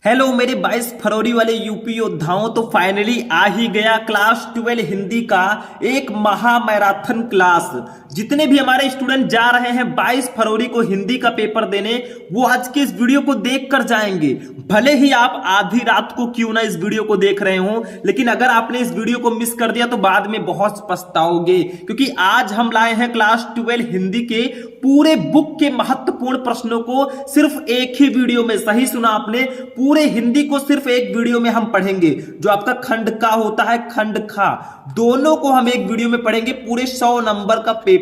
Hello मेरे 22 फरवरी वाले UP योद्धाओं, तो फाइनली आ ही गया क्लास 12 हिंदी का एक महा मैराथन क्लास। जितने भी हमारे स्टूडेंट जा रहे हैं 22 फरवरी को हिंदी का पेपर देने, वो आज के इस वीडियो को देख कर जाएंगे। भले ही आप आधी रात को क्यों ना इस वीडियो को देख रहे हो, लेकिन अगर आपने इस वीडियो को मिस कर दिया तो बाद में बहुत पछताओगे, क्योंकि आज हम लाए हैं क्लास 12 हिंदी के पूरे बुक के महत्वपूर्ण प्रश्नों को सिर्फ एक ही वीडियो में। सही सुना आपने, पूरे हिंदी को सिर्फ एक वीडियो में हम पढ़ेंगे। जो आपका खंड का होता है, खंड खा, दोनों को हम एक वीडियो में पढ़ेंगे। पूरे 100 नंबर का पेपर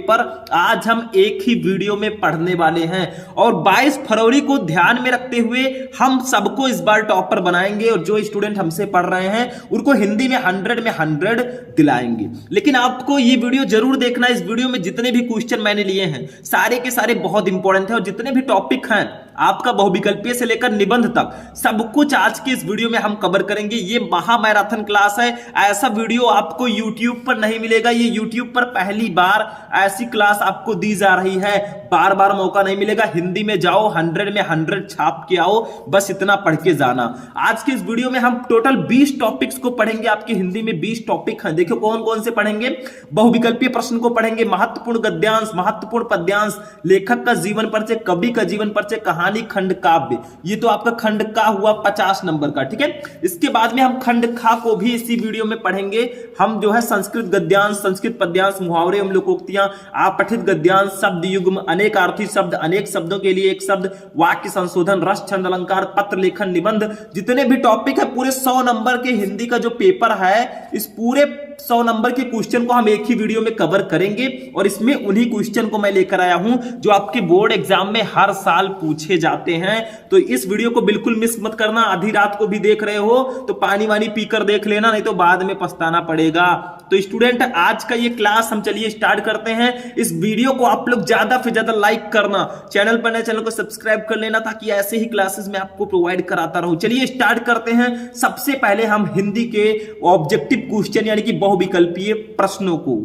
आज हम एक ही वीडियो में पढ़ने वाले हैं, और 22 फरवरी को ध्यान में रखते हुए हम सबको इस बार टॉपर बनाएंगे, और जो स्टूडेंट हमसे पढ़ रहे हैं उनको हिंदी में 100 में 100 दिलाएंगे। लेकिन आपको ये वीडियो जरूर देखना। इस वीडियो में जितने भी क्वेश्चन मैंने लिए हैं सारे के सारे बहुत इंपॉर्टेंट है, और जितने भी टॉपिक हैं आपका बहुविकल्पीय से लेकर निबंध तक सब कुछ आज के इस वीडियो में हम कवर करेंगे। ये महा मैराथन क्लास है, ऐसा वीडियो आपको YouTube पर नहीं मिलेगा। ये YouTube पर पहली बार ऐसी क्लास आपको दी जा रही है, बार बार मौका नहीं मिलेगा। हिंदी में जाओ, 100 में 100 छाप के आओ, बस इतना पढ़ के जाना। आज के इस वीडियो में हम टोटल 20 टॉपिक्स को पढ़ेंगे। आपके हिंदी में 20 टॉपिक हैं। देखिए कौन कौन से पढ़ेंगे। बहुविकल्पीय प्रश्न को पढ़ेंगे, महत्वपूर्ण गद्यांश, महत्वपूर्ण पद्यांश, लेखक का जीवन परिचय, कवि का जीवन परिचय, कहानी, खंड काव्य। ये तो आपका खंड का हुआ 50 नंबर का, ठीक है। इसके बाद में हम खंड खा को भी इसी वीडियो में पढ़ेंगे। हम जो है संस्कृत गद्यांश, संस्कृत पद्यांश, मुहावरे एवं लोकोक्तियां, आपठित गद्यांश, शब्द युग्म, अनेकार्थी शब्द, अनेक शब्दों के लिए एक शब्द, वाक्य संशोधन, रस, छंद, अलंकार, पत्र लेखन, निबंध, जितने भी टॉपिक है पूरे 100 नंबर के हिंदी का जो पेपर है, इस पूरे 100 नंबर के क्वेश्चन को हम एक ही वीडियो में कवर करेंगे। और इसमें उन्हीं क्वेश्चन को मैं लेकर आया हूं जो आपके बोर्ड एग्जाम में हर साल पूछे जाते हैं। तो इस वीडियो को बिल्कुल मिस मत करना। आधी रात को भी देख रहे हो तो पानी वानी पीकर देख लेना, नहीं तो बाद में पछताना पड़ेगा। तो स्टूडेंट, आज का ये क्लास हम चलिए स्टार्ट करते हैं। इस वीडियो को आप लोग ज्यादा से ज्यादा लाइक करना, चैनल पर नए चैनल को सब्सक्राइब कर लेना, ताकि ऐसे ही क्लासेस में आपको प्रोवाइड कराता रहूं। चलिए स्टार्ट करते हैं। सबसे पहले हम हिंदी के ऑब्जेक्टिव क्वेश्चन यानी कि बहुविकल्पीय प्रश्नों को।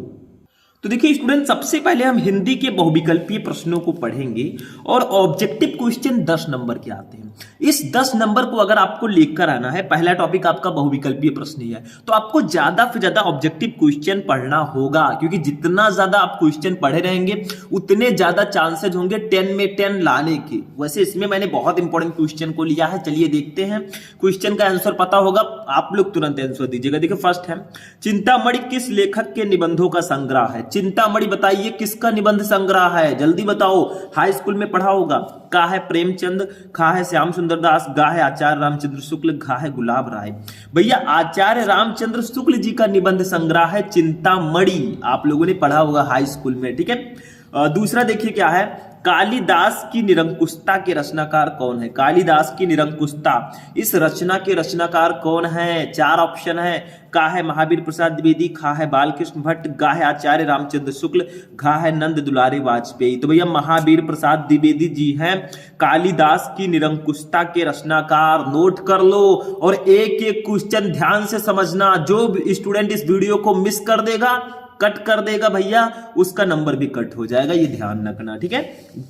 तो देखिए स्टूडेंट, सबसे पहले हम हिंदी के बहुविकल्पीय प्रश्नों को पढ़ेंगे, और ऑब्जेक्टिव क्वेश्चन 10 नंबर के आते हैं। इस 10 नंबर को अगर आपको लेकर आना है, पहला टॉपिक आपका बहुविकल्पीय प्रश्न ही है, तो आपको ज्यादा से ज्यादा ऑब्जेक्टिव क्वेश्चन पढ़ना होगा, क्योंकि जितना ज्यादा आप क्वेश्चन पढ़े रहेंगे उतने ज्यादा चांसेज होंगे 10 में 10 लाने के। वैसे इसमें मैंने बहुत इंपॉर्टेंट क्वेश्चन को लिया है, चलिए देखते हैं। क्वेश्चन का आंसर पता होगा, आप लोग तुरंत आंसर दीजिएगा। देखिए फर्स्ट है, चिंतामणि किस लेखक के निबंधों का संग्रह है? चिंतामणि बताइए किसका निबंध संग्रह है, जल्दी बताओ। हाई स्कूल में पढ़ा होगा। का है प्रेमचंद, खा है श्याम सुंदर दास, गा है आचार्य रामचंद्र शुक्ल, घा है गुलाब राय। भैया आचार्य रामचंद्र शुक्ल जी का निबंध संग्रह है चिंतामणि। आप लोगों ने पढ़ा होगा हाई स्कूल में, ठीक है। दूसरा देखिए क्या है, कालिदास की निरंकुशता के रचनाकार कौन है? कालिदास की निरंकुशता, इस रचना के रचनाकार कौन है? 4 ऑप्शन है। का है महावीर प्रसाद द्विवेदी, खा है बालकृष्ण भट्ट, गा है आचार्य रामचंद्र शुक्ल, घा है नंद दुलारे वाजपेयी। तो भैया महावीर प्रसाद द्विवेदी जी हैं कालिदास की निरंकुशता के रचनाकार। नोट कर लो, और एक एक क्वेश्चन ध्यान से समझना। जो स्टूडेंट इस वीडियो को मिस कर देगा, कट कर देगा भैया, उसका नंबर भी कट हो जाएगा, ये ध्यान रखना, ठीक है।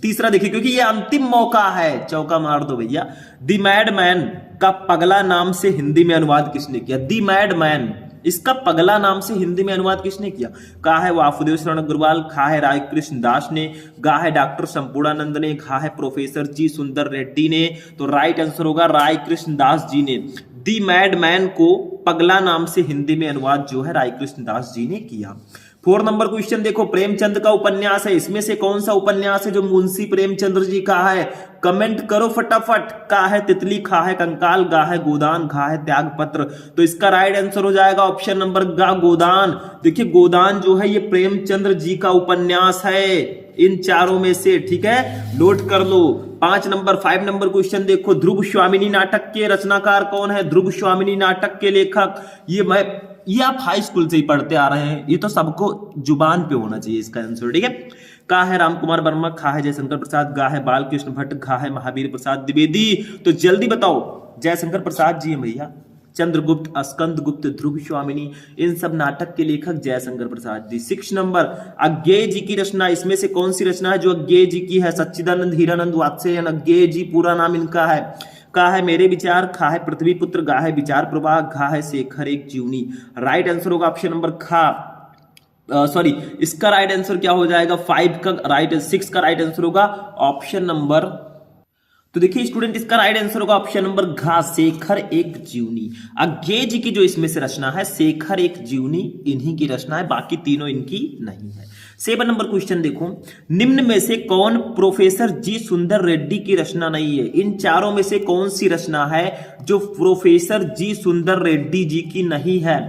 तीसरा देखिए, क्योंकि ये अंतिम मौका है, चौका मार दो भैया। द मैडमैन का पगला नाम से हिंदी में अनुवाद किसने किया? द मैडमैन, इसका पगला नाम से हिंदी में अनुवाद किसने किया? का है वासुदेव शरण अग्रवाल, खा है राय कृष्ण दास ने, गा है डॉक्टर संपूर्णानंद ने, खा है प्रोफेसर जी सुंदर रेड्डी ने। तो राइट आंसर होगा राय कृष्ण दास जी ने। दी मैडमैन को पगला नाम से हिंदी में अनुवाद जो है राय कृष्ण दास जी ने किया। 4 नंबर क्वेश्चन देखो, प्रेमचंद का उपन्यास है, इसमें से कौन सा उपन्यास है जो मुंशी प्रेमचंद्र जी का है? कमेंट करो फटाफट। का है तितली, खा है कंकाल, गा है गोदान, घा है त्यागपत्र। तो इसका राइट आंसर हो जाएगा ऑप्शन नंबर गा, गोदान। देखिए गोदान जो है ये प्रेमचंद्र जी का उपन्यास है, इन चारों में से, ठीक है। नोट कर लो। 5 नंबर क्वेश्चन देखो, ध्रुव स्वामिनी नाटक के रचनाकार कौन है? ध्रुव स्वामिनी नाटक के लेखक, ये आप हाई स्कूल से ही पढ़ते आ रहे हैं, ये तो सबको जुबान पे होना चाहिए इसका आंसर, ठीक है। का है रामकुमार वर्मा, खा है जयशंकर प्रसाद, गा है बालकृष्ण भट्ट, घा है महावीर प्रसाद द्विवेदी। तो जल्दी बताओ। जयशंकर प्रसाद जी हैं भैया। चंद्रगुप्त, स्कंदगुप्त, ध्रुव स्वामिनी, इन सब नाटक के लेखक जयशंकर प्रसाद जी। 6 नंबर, अज्ञेय जी की रचना, इसमें से कौन सी रचना है जो अज्ञेय जी की है? सच्चिदानंद, हीरानंद, वात्स्यायन। अज्ञेय जी पूरा नाम इनका है। का है मेरे विचार, खा है पृथ्वी पुत्र, गा है विचार प्रवाह, घा है शेखर एक जीवनी। राइट आंसर होगा ऑप्शन नंबर खा। सॉरी, इसका राइट आंसर क्या हो जाएगा? 5 का राइट, 6 का राइट आंसर होगा ऑप्शन नंबर। तो देखिए स्टूडेंट, इसका राइट आंसर होगा ऑप्शन नंबर घ, शेखर एक जीवनी। अज्ञे जी की जो इसमें से रचना है शेखर एक जीवनी, इन्हीं की रचना है, बाकी तीनों इनकी नहीं है। 7 नंबर क्वेश्चन देखो, निम्न में से कौन प्रोफेसर जी सुंदर रेड्डी की रचना नहीं है? इन चारों में से कौन सी रचना है जो प्रोफेसर जी सुंदर रेड्डी जी की नहीं है?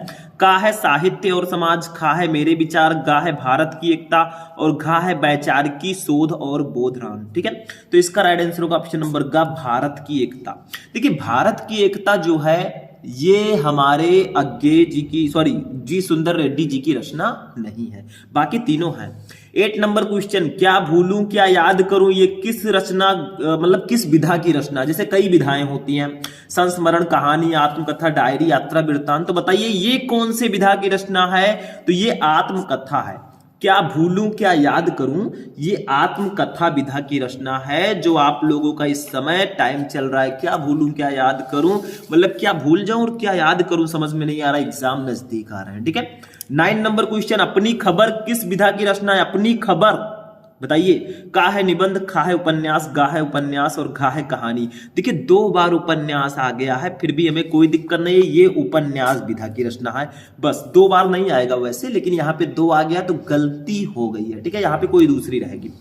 का है साहित्य और समाज, खा है मेरे विचार, गा है भारत की एकता और घा है वैचारिकी शोध और बोधरान। ठीक है, तो इसका राइट आंसर होगा ऑप्शन नंबर गा, भारत की एकता। देखिए भारत की एकता जो है ये हमारे अज्ञे जी की, सॉरी जी सुंदर रेड्डी जी की रचना नहीं है, बाकी तीनों हैं। 8 नंबर क्वेश्चन, क्या भूलूं क्या याद करूं, ये किस रचना मतलब किस विधा की रचना? जैसे कई विधाएं होती हैं, संस्मरण, कहानी, आत्मकथा, डायरी, यात्रा, वृत्तांत। तो बताइए ये कौन से विधा की रचना है? तो ये आत्मकथा है। क्या भूलूं क्या याद करूं, ये आत्मकथा विधा की रचना है जो आप लोगों का इस समय टाइम चल रहा है। क्या भूलूं क्या याद करूं, मतलब क्या भूल जाऊं और क्या याद करूं, समझ में नहीं आ रहा, एग्जाम नजदीक आ रहे हैं। ठीक है, 9 नंबर क्वेश्चन, अपनी खबर किस विधा की रचना है? अपनी खबर बताइए, का है निबंध, खा है उपन्यास, गा है उपन्यास और घा है कहानी। देखिए 2 बार उपन्यास आ गया है, फिर भी हमें कोई दिक्कत नहीं है, ये उपन्यास विधा की रचना है। बस 2 बार नहीं आएगा वैसे, लेकिन यहाँ पे 2 आ गया तो गलती हो गई है। ठीक है, यहाँ पे कोई दूसरी रहेगी।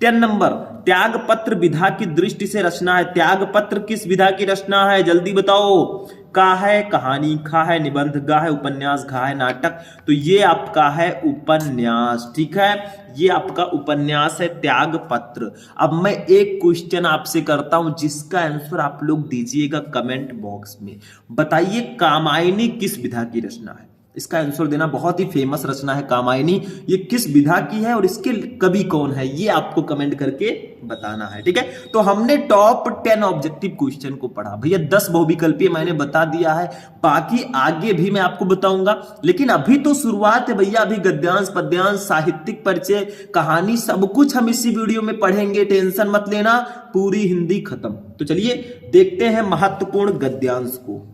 10 नंबर, त्यागपत्र विधा की दृष्टि से रचना है। त्यागपत्र किस विधा की रचना है? जल्दी बताओ। का है कहानी, खा है निबंध, गा है उपन्यास, घा है नाटक। तो ये आपका है उपन्यास। ठीक है, ये आपका उपन्यास है त्यागपत्र। अब मैं एक क्वेश्चन आपसे करता हूं जिसका आंसर आप लोग दीजिएगा कमेंट बॉक्स में। बताइए कामायनी किस विधा की रचना है? इसका आंसर देना, बहुत ही फेमस रचना है कामायनी, ये किस विधा की है और इसके कवि कौन है, ये आपको कमेंट करके बताना है। ठीक है, तो हमने टॉप 10 ऑब्जेक्टिव क्वेश्चन को पढ़ा भैया। 10 बहुविकल्पीय मैंने बता दिया है, बाकी आगे भी मैं आपको बताऊंगा, लेकिन अभी तो शुरुआत है भैया। अभी गद्यांश, पद्यांश, साहित्यिक परिचय, कहानी, सब कुछ हम इसी वीडियो में पढ़ेंगे, टेंशन मत लेना, पूरी हिंदी खत्म। तो चलिए देखते हैं महत्वपूर्ण गद्यांश को।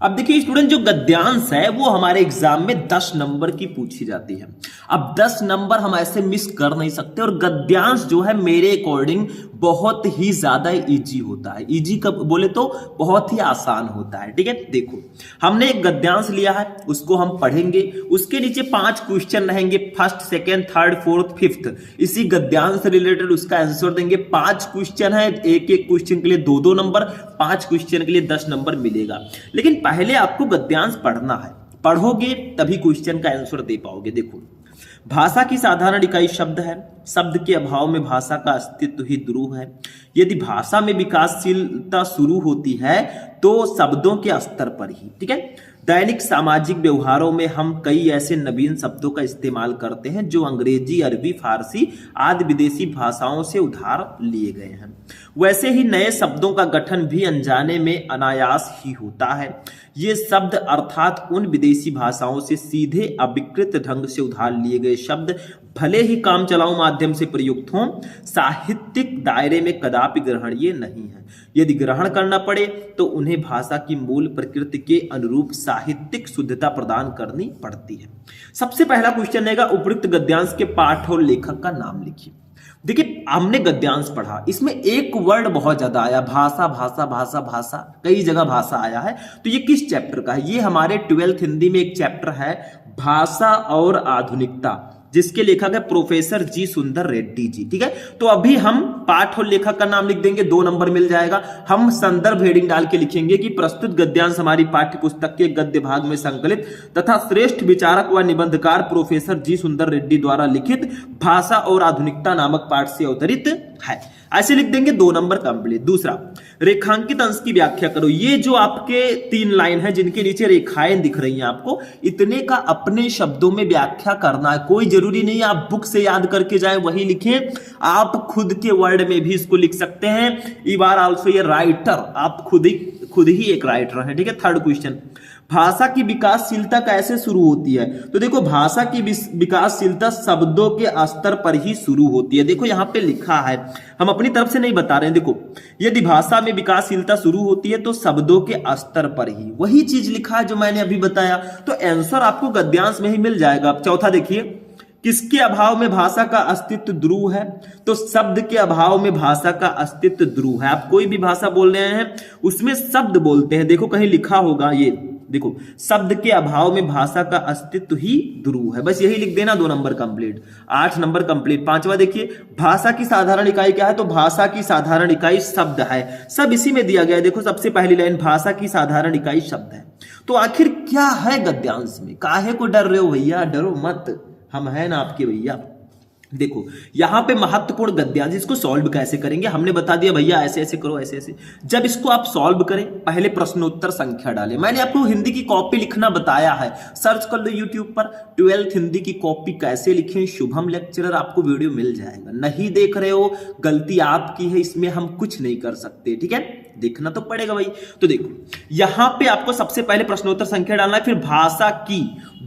अब देखिए स्टूडेंट, जो गद्यांश है वो हमारे एग्जाम में 10 नंबर की पूछी जाती है। अब 10 नंबर हम ऐसे मिस कर नहीं सकते, और गद्यांश जो है मेरे अकॉर्डिंग बहुत ही ज्यादा इजी होता है। इजी कब बोले तो बहुत ही आसान होता है। ठीक है, देखो हमने एक गद्यांश लिया है, उसको हम पढ़ेंगे, उसके नीचे 5 क्वेश्चन रहेंगे, first, second, third, fourth, fifth. इसी गद्यांश से रिलेटेड उसका आंसर देंगे। 5 क्वेश्चन है, एक एक क्वेश्चन के लिए 2-2 नंबर, 5 क्वेश्चन के लिए 10 नंबर मिलेगा। लेकिन पहले आपको गद्यांश पढ़ना है, पढ़ोगे तभी क्वेश्चन का आंसर दे पाओगे। देखो, भाषा की साधारण इकाई शब्द है, शब्द के अभाव में भाषा का अस्तित्व ही दुरूह है। यदि भाषा में विकासशीलता शुरू होती है तो शब्दों के स्तर पर ही। ठीक है, दैनिक सामाजिक व्यवहारों में हम कई ऐसे नवीन शब्दों का इस्तेमाल करते हैं जो अंग्रेजी, अरबी, फारसी आदि विदेशी भाषाओं से उधार लिए गए हैं। वैसे ही नए शब्दों का गठन भी अनजाने में अनायास ही होता है। ये शब्द अर्थात उन विदेशी भाषाओं से सीधे अविकृत ढंग से उधार लिए गए शब्द भले ही काम चलाऊ माध्यम से प्रयुक्त हों, साहित्यिक दायरे में कदापि ग्रहणीय नहीं है। यदि ग्रहण करना पड़े तो उन्हें भाषा की मूल प्रकृति के अनुरूप साहित्यिक शुद्धता प्रदान करनी पड़ती है। सबसे पहला क्वेश्चन रहेगा, उपयुक्त गद्यांश के पाठ और लेखक का नाम लिखिए। देखिए हमने गद्यांश पढ़ा, इसमें एक वर्ड बहुत ज्यादा आया, भाषा भाषा भाषा भाषा, कई जगह भाषा आया है। तो ये किस चैप्टर का है? ये हमारे 12th हिंदी में एक चैप्टर है, भाषा और आधुनिकता, जिसके लेखक है प्रोफेसर जी सुंदर रेड्डी जी। ठीक है, तो अभी हम पाठ और लेखक का नाम लिख देंगे, 2 नंबर मिल जाएगा। हम संदर्भ हेडिंग डाल के लिखेंगे कि प्रस्तुत गद्यांश हमारी पाठ्य पुस्तक के गद्य भाग में संकलित तथा श्रेष्ठ विचारक व निबंधकार प्रोफेसर जी सुंदर रेड्डी द्वारा लिखित भाषा और आधुनिकता नामक पाठ से अवतरित है। ऐसे लिख देंगे, 2 नंबर कंप्लीट। दूसरा, रेखांकित अंश की व्याख्या करो। ये जो आपके 3 लाइन है जिनके नीचे रेखाएं दिख रही हैं आपको, इतने का अपने शब्दों में व्याख्या करना है। कोई जरूरी नहीं है आप बुक से याद करके जाएं वही लिखें, आप खुद के वर्ड में भी इसको लिख सकते हैं। You are also a writer, आप खुद ही एक राइटर हैं। ठीक है, थर्ड क्वेश्चन, भाषा की विकासशीलता कैसे शुरू होती है? तो देखो भाषा की विकासशीलता शब्दों के स्तर पर ही शुरू होती है। देखो यहां पे लिखा है हम अपनी तरफ से नहीं बता रहे हैं। देखो, यदि भाषा में विकासशीलता शुरू होती है तो शब्दों के स्तर पर ही, वही चीज लिखा है जो मैंने अभी बताया, तो आंसर आपको गद्यांश में ही मिल जाएगा। अब चौथा देखिए, किसके अभाव में भाषा का अस्तित्व ध्रुव है? तो शब्द के अभाव में भाषा का अस्तित्व ध्रुव है। आप कोई भी भाषा बोल रहे हैं उसमें शब्द बोलते हैं, देखो कहीं लिखा होगा, ये देखो, शब्द के अभाव में भाषा का अस्तित्व ही ध्रुव है। बस यही लिख देना, 2 नंबर कंप्लीट, 8 नंबर कंप्लीट। पांचवा देखिए, भाषा की साधारण इकाई क्या है? तो भाषा की साधारण इकाई शब्द है। सब इसी में दिया गया है। देखो सबसे पहली लाइन, भाषा की साधारण इकाई शब्द है। तो आखिर क्या है गद्यांश में? काहे को डर रहे हो भैया? डरो मत, हम हैं ना आपके भैया। देखो यहां पे महत्वपूर्ण गद्यांश, इसको सॉल्व कैसे करेंगे हमने बता दिया भैया, ऐसे ऐसे करो, ऐसे ऐसे। जब इसको आप सॉल्व करें, पहले प्रश्नोत्तर संख्या डालें। मैंने आपको हिंदी की कॉपी लिखना बताया है, सर्च कर लो यूट्यूब पर 12th हिंदी की कॉपी कैसे लिखें, शुभम लेक्चरर, आपको वीडियो मिल जाएगा। नहीं देख रहे हो, गलती आपकी है, इसमें हम कुछ नहीं कर सकते, ठीक है, देखना तो पड़ेगा भाई। तो देखो यहां पे आपको सबसे पहले प्रश्नोत्तर संख्या डालना है, फिर भाषा की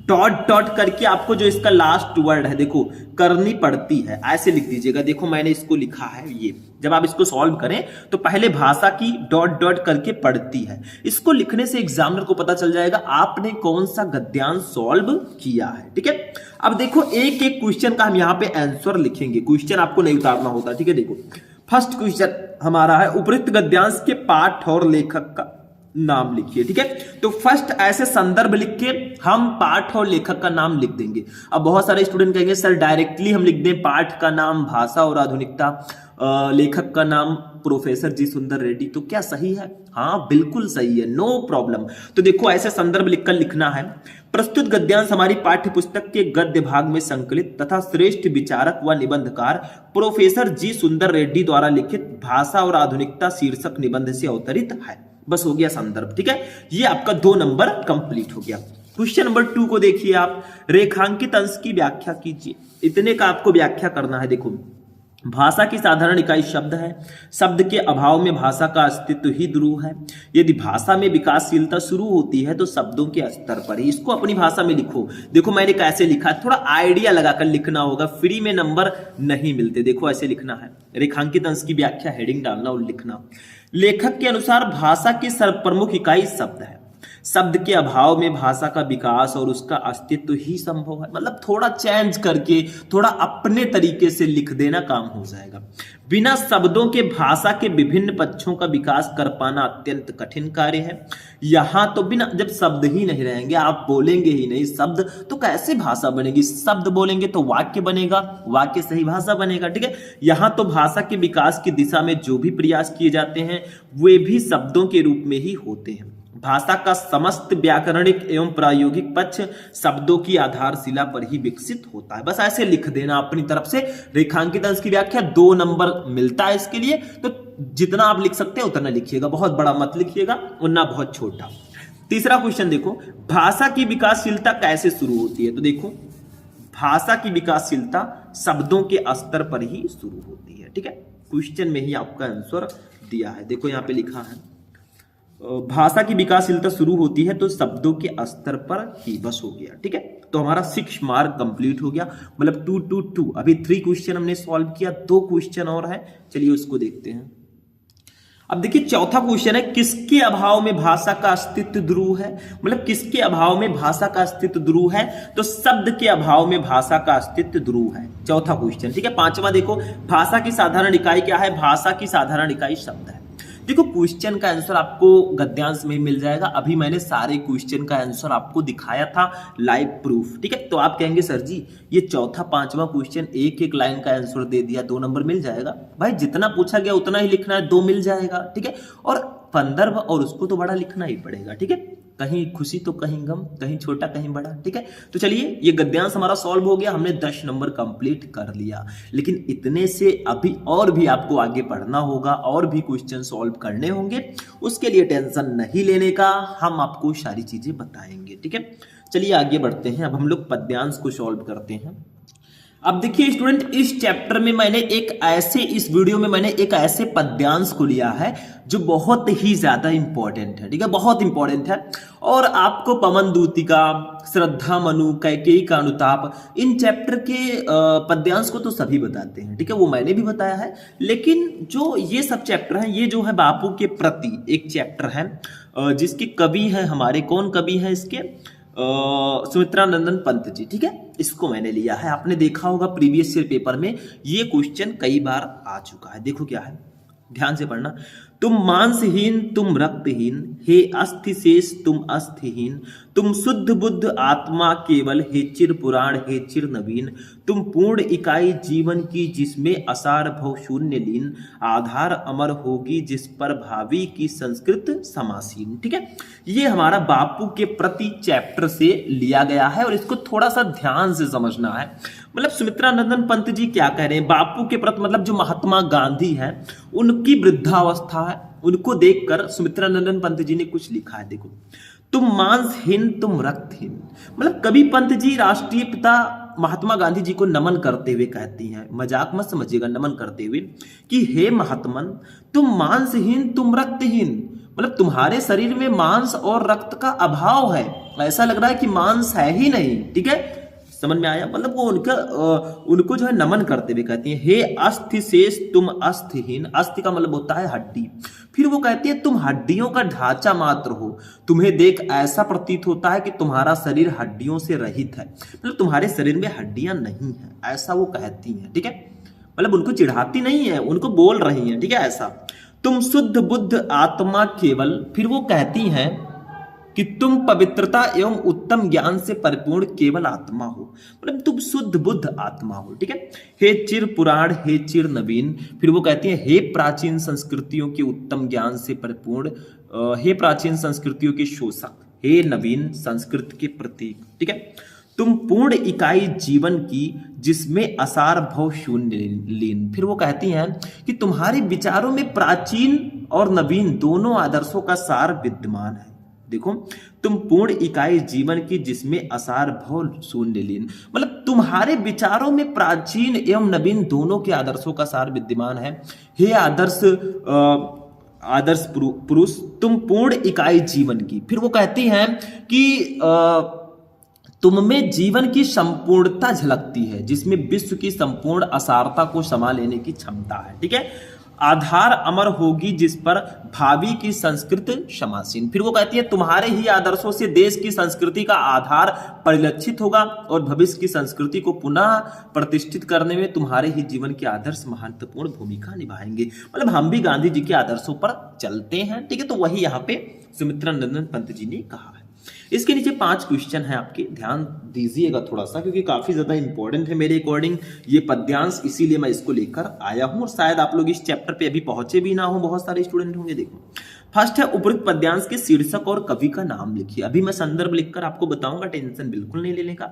डॉट डॉट करके आपको जो इसका लास्ट वर्ड है देखो करनी पड़ती है, ऐसे लिख दीजिएगा। देखो मैंने इसको लिखा है, ये जब आप इसको सॉल्व करें तो पहले भाषा की डॉट डॉट करके पड़ती है। इसको लिखने से एग्जामिनर को पता चल जाएगा आपने कौन सा गद्यांश सॉल्व किया है, ठीक है। अब देखो एक एक क्वेश्चन का हम यहाँ पे आंसर लिखेंगे, क्वेश्चन आपको नहीं उतारना होता, ठीक है। देखो फर्स्ट क्वेश्चन हमारा है, उपरोक्त गद्यांश के पाठ और लेखक का नाम लिखिए, ठीक है। तो फर्स्ट ऐसे संदर्भ लिख के हम पाठ और लेखक का नाम लिख देंगे। अब बहुत सारे स्टूडेंट कहेंगे सर डायरेक्टली हम लिख दें पाठ का नाम भाषा और आधुनिकता, लेखक का नाम प्रोफेसर जी सुंदर रेड्डी, तो क्या सही है? हाँ बिल्कुल सही है, नो प्रॉब्लम। तो देखो ऐसे संदर्भ लिखकर लिखना है, प्रस्तुत गद्यांश हमारी पाठ्य पुस्तक के गद्य भाग में संकलित तथा श्रेष्ठ विचारक व निबंधकार प्रोफेसर जी सुंदर रेड्डी द्वारा लिखित भाषा और आधुनिकता शीर्षक निबंध से अवतरित है। बस हो गया संदर्भ, ठीक है। ये आपका 2 नंबर कंप्लीट हो गया। क्वेश्चन नंबर 2 को देखिए आप, रेखांकित अंश की व्याख्या कीजिए। इतने का आपको व्याख्या करना है। देखो भाषा की साधारण इकाई शब्द है, शब्द के अभाव में भाषा का अस्तित्व ही ध्रुव है। यदि भाषा में विकासशीलता शुरू होती है तो शब्दों के स्तर पर ही, इसको अपनी भाषा में लिखो। देखो मैंने कैसे लिखा है, थोड़ा आइडिया लगाकर लिखना होगा, फ्री में नंबर नहीं मिलते। देखो ऐसे लिखना है, रेखांकित अंश की व्याख्या हेडिंग डालना और लिखना। लेखक के अनुसार भाषा की सर्वप्रमुख इकाई शब्द है, शब्द के अभाव में भाषा का विकास और उसका अस्तित्व ही संभव है। मतलब थोड़ा चेंज करके, थोड़ा अपने तरीके से लिख देना, काम हो जाएगा। बिना शब्दों के भाषा के विभिन्न पक्षों का विकास कर पाना अत्यंत कठिन कार्य है। यहां तो बिना, जब शब्द ही नहीं रहेंगे, आप बोलेंगे ही नहीं शब्द, तो कैसे भाषा बनेगी? शब्द बोलेंगे तो वाक्य बनेगा, वाक्य सही भाषा बनेगा, ठीक है। यहां तो भाषा के विकास की दिशा में जो भी प्रयास किए जाते हैं वे भी शब्दों के रूप में ही होते हैं। भाषा का समस्त व्याकरणिक एवं प्रायोगिक पक्ष शब्दों की आधारशिला पर ही विकसित होता है। बस ऐसे लिख देना अपनी तरफ से। रेखांकित अंश की व्याख्या 2 नंबर मिलता है इसके लिए, तो जितना आप लिख सकते हैं उतना लिखिएगा, बहुत बड़ा मत लिखिएगा वरना बहुत छोटा। तीसरा क्वेश्चन देखो, भाषा की विकासशीलता कैसे शुरू होती है? तो देखो भाषा की विकासशीलता शब्दों के स्तर पर ही शुरू होती है, ठीक है। क्वेश्चन में ही आपका आंसर दिया है, देखो यहाँ पे लिखा है भाषा की विकासशीलता शुरू होती है तो शब्दों के स्तर पर ही, बस हो गया, ठीक है। तो हमारा 6 मार्क कंप्लीट हो गया, मतलब 2 2 2। अभी 3 क्वेश्चन हमने सॉल्व किया, 2 क्वेश्चन और है, चलिए उसको देखते हैं। अब देखिए चौथा क्वेश्चन है, किसके अभाव में भाषा का अस्तित्व ध्रुव है? मतलब किसके अभाव में भाषा का अस्तित्व ध्रुव है? तो शब्द के अभाव में भाषा का अस्तित्व ध्रुव है, चौथा क्वेश्चन, ठीक है। पांचवा देखो, भाषा की साधारण इकाई क्या है? भाषा की साधारण इकाई शब्द है। देखो क्वेश्चन का आंसर आपको गद्यांश में मिल जाएगा। अभी मैंने सारे क्वेश्चन का आंसर आपको दिखाया था, लाइव प्रूफ, ठीक है। तो आप कहेंगे सर जी ये चौथा 5वां क्वेश्चन एक एक लाइन का आंसर दे दिया, 2 नंबर मिल जाएगा। भाई जितना पूछा गया उतना ही लिखना है, 2 मिल जाएगा, ठीक है। और संदर्भ और उसको तो बड़ा लिखना ही पड़ेगा, ठीक है। कहीं खुशी तो कहीं गम, कहीं छोटा कहीं बड़ा, ठीक है। तो चलिए ये गद्यांश हमारा सॉल्व हो गया, हमने 10 नंबर कंप्लीट कर लिया। लेकिन इतने से अभी और भी आपको आगे पढ़ना होगा, और भी क्वेश्चन सॉल्व करने होंगे, उसके लिए टेंशन नहीं लेने का, हम आपको सारी चीजें बताएंगे, ठीक है। चलिए आगे बढ़ते हैं, अब हम लोग पद्यांश को सॉल्व करते हैं। अब देखिए स्टूडेंट, इस चैप्टर में इस वीडियो में मैंने एक ऐसे पद्यांश को लिया है जो बहुत ही ज्यादा इंपॉर्टेंट है, ठीक है, बहुत इंपॉर्टेंट है। और आपको पवन दूतिका, श्रद्धा मनु, कैकेयी का अनुताप, इन चैप्टर के पद्यांश को तो सभी बताते हैं, ठीक है, वो मैंने भी बताया है। लेकिन जो ये सब चैप्टर हैं, ये जो है बापू के प्रति एक चैप्टर है जिसके कवि है हमारे, कौन कवि है इसके, सुमित्रानंदन पंत जी, ठीक है, इसको मैंने लिया है। आपने देखा होगा प्रीवियस ईयर पेपर में ये क्वेश्चन कई बार आ चुका है। देखो क्या है, ध्यान से पढ़ना। तुम मांसहीन तुम रक्तहीन, हे अस्थि शेष तुम अस्थिहीन, तुम शुद्ध बुद्ध आत्मा केवल, हे चिर पुराण हे चिर नवीन, तुम पूर्ण इकाई जीवन की जिसमें असार भव शून्य लीन, आधार अमर होगी जिस पर भावी की संस्कृत समासीन। ठीक है, ये हमारा बापू के प्रति चैप्टर से लिया गया है और इसको थोड़ा सा ध्यान से समझना है। मतलब सुमित्रानंदन पंत जी क्या कह रहे हैं बापू के प्रति, मतलब जो महात्मा गांधी हैं उनकी वृद्धावस्था है, उनको देखकर सुमित्रानंदन पंत जी ने कुछ लिखा है। देखो, तुम मांसहीन तुम रक्तहीन, मतलब कवि पंत जी राष्ट्रीय पिता महात्मा गांधी जी को नमन करते हुए कहती हैं, मजाक मत समझिएगा, नमन करते हुए कि हे महात्मन तुम मांसहीन तुम रक्तहीन, मतलब तुम्हारे शरीर में मांस और रक्त का अभाव है, ऐसा लग रहा है कि मांस है ही नहीं। ठीक है, समझ में आया? मतलब वो उनको जो है नमन करते हुए कहती हैं, हे अस्थि शेष तुम अस्थिहीन, अस्थि का मतलब होता है हड्डी। फिर वो कहती है तुम हड्डियों का ढांचा मात्र हो, तुम्हें देख ऐसा प्रतीत होता है कि तुम्हारा शरीर हड्डियों से रहित है, मतलब तुम्हारे शरीर में हड्डियां नहीं है, ऐसा वो कहती हैं। ठीक है, मतलब उनको चिढ़ाती नहीं है, उनको बोल रही हैं। ठीक है, ऐसा तुम शुद्ध बुद्ध आत्मा केवल, फिर वो कहती हैं कि तुम पवित्रता एवं उत्तम ज्ञान से परिपूर्ण केवल आत्मा हो, मतलब तुम शुद्ध बुद्ध आत्मा हो। ठीक है, हे चिर पुराण हे चिर नवीन, फिर वो कहती है हे प्राचीन संस्कृतियों के उत्तम ज्ञान से परिपूर्ण, हे प्राचीन संस्कृतियों के शोषक, हे नवीन संस्कृत के प्रतीक। ठीक है, तुम पूर्ण इकाई जीवन की जिसमें असार भव शून्य लीन, फिर वो कहती हैं कि तुम्हारे विचारों में प्राचीन और नवीन दोनों आदर्शों का सार विद्यमान है। देखो, तुम पूर्ण इकाई जीवन की जिसमें असार भव शून्य लीन, मतलब तुम्हारे विचारों में प्राचीन एवं नवीन दोनों के आदर्शों का सार विद्यमान है। हे आदर्श पुरुष तुम पूर्ण इकाई जीवन की, फिर वो कहती हैं कि तुम में जीवन की संपूर्णता झलकती है जिसमें विश्व की संपूर्ण असारता को समा लेने की क्षमता है। ठीक है, आधार अमर होगी जिस पर भावी की संस्कृत क्षमासीन, फिर वो कहती है तुम्हारे ही आदर्शों से देश की संस्कृति का आधार परिलक्षित होगा और भविष्य की संस्कृति को पुनः प्रतिष्ठित करने में तुम्हारे ही जीवन के आदर्श महत्वपूर्ण भूमिका निभाएंगे। मतलब हम भी गांधी जी के आदर्शों पर चलते हैं। ठीक है, तो वही यहाँ पे सुमित्रानंदन पंत जी ने कहा है। इसके नीचे 5 क्वेश्चन है आपके, ध्यान दीजिएगा थोड़ा सा, क्योंकि काफी ज्यादा इंपॉर्टेंट है मेरे अकॉर्डिंग ये पद्यांश, इसीलिए मैं इसको लेकर आया हूं और शायद आप लोग इस चैप्टर पे अभी पहुंचे भी ना हो, बहुत सारे स्टूडेंट होंगे। देखो, फर्स्ट है उपरोक्त पद्यांश के शीर्षक और कवि का नाम लिखिए। अभी मैं संदर्भ लिखकर आपको बताऊंगा, टेंशन बिल्कुल नहीं लेने का।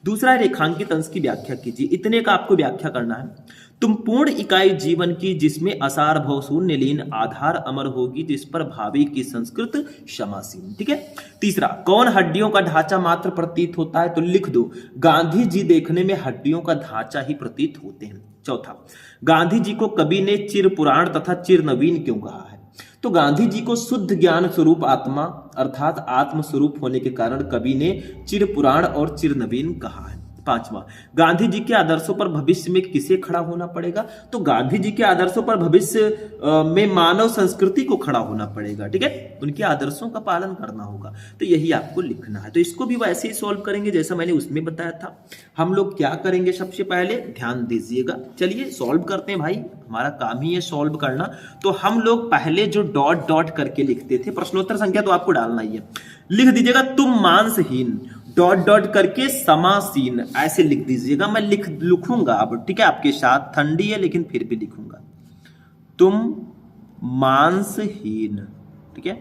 दूसरा है रेखांकित अंश की व्याख्या कीजिए, इतने का आपको व्याख्या करना है। तुम पूर्ण इकाई जीवन की जिसमें असार भव शून्य लीन, आधार अमर होगी जिस पर भावी की संस्कृत क्षमासीन। ठीक है, तीसरा, कौन हड्डियों का ढांचा मात्र प्रतीत होता है, तो लिख दो गांधी जी देखने में हड्डियों का ढांचा ही प्रतीत होते हैं। चौथा, गांधी जी को कवि ने चिर पुराण तथा चिर नवीन क्यों कहा है, तो गांधी जी को शुद्ध ज्ञान स्वरूप आत्मा अर्थात आत्म स्वरूप होने के कारण कवि ने चिर पुराण और चिर नवीन कहा है। पांचवा, गांधी जी के आदर्शों पर भविष्य में किसे खड़ा होना पड़ेगा, तो गांधी जी के आदर्शों पर भविष्य में मानव संस्कृति को खड़ा होना पड़ेगा। ठीक है, उनके आदर्शों का पालन करना होगा, तो यही आपको लिखना है। तो इसको भी वैसे ही सॉल्व करेंगे जैसा मैंने उसमें बताया था। हम लोग क्या करेंगे, सबसे पहले ध्यान दीजिएगा, चलिए सॉल्व करते हैं भाई, हमारा काम ही है सॉल्व करना। तो हम लोग पहले जो डॉट डॉट करके लिखते थे, प्रश्नोत्तर संख्या तो आपको डालना ही है, लिख दीजिएगा तुम मांसहीन डॉट डॉट करके समासीन, ऐसे लिख दीजिएगा। मैं लिखूंगा अब, ठीक है, आपके साथ, ठंडी है लेकिन फिर भी लिखूंगा, तुम मांसहीन। ठीक है,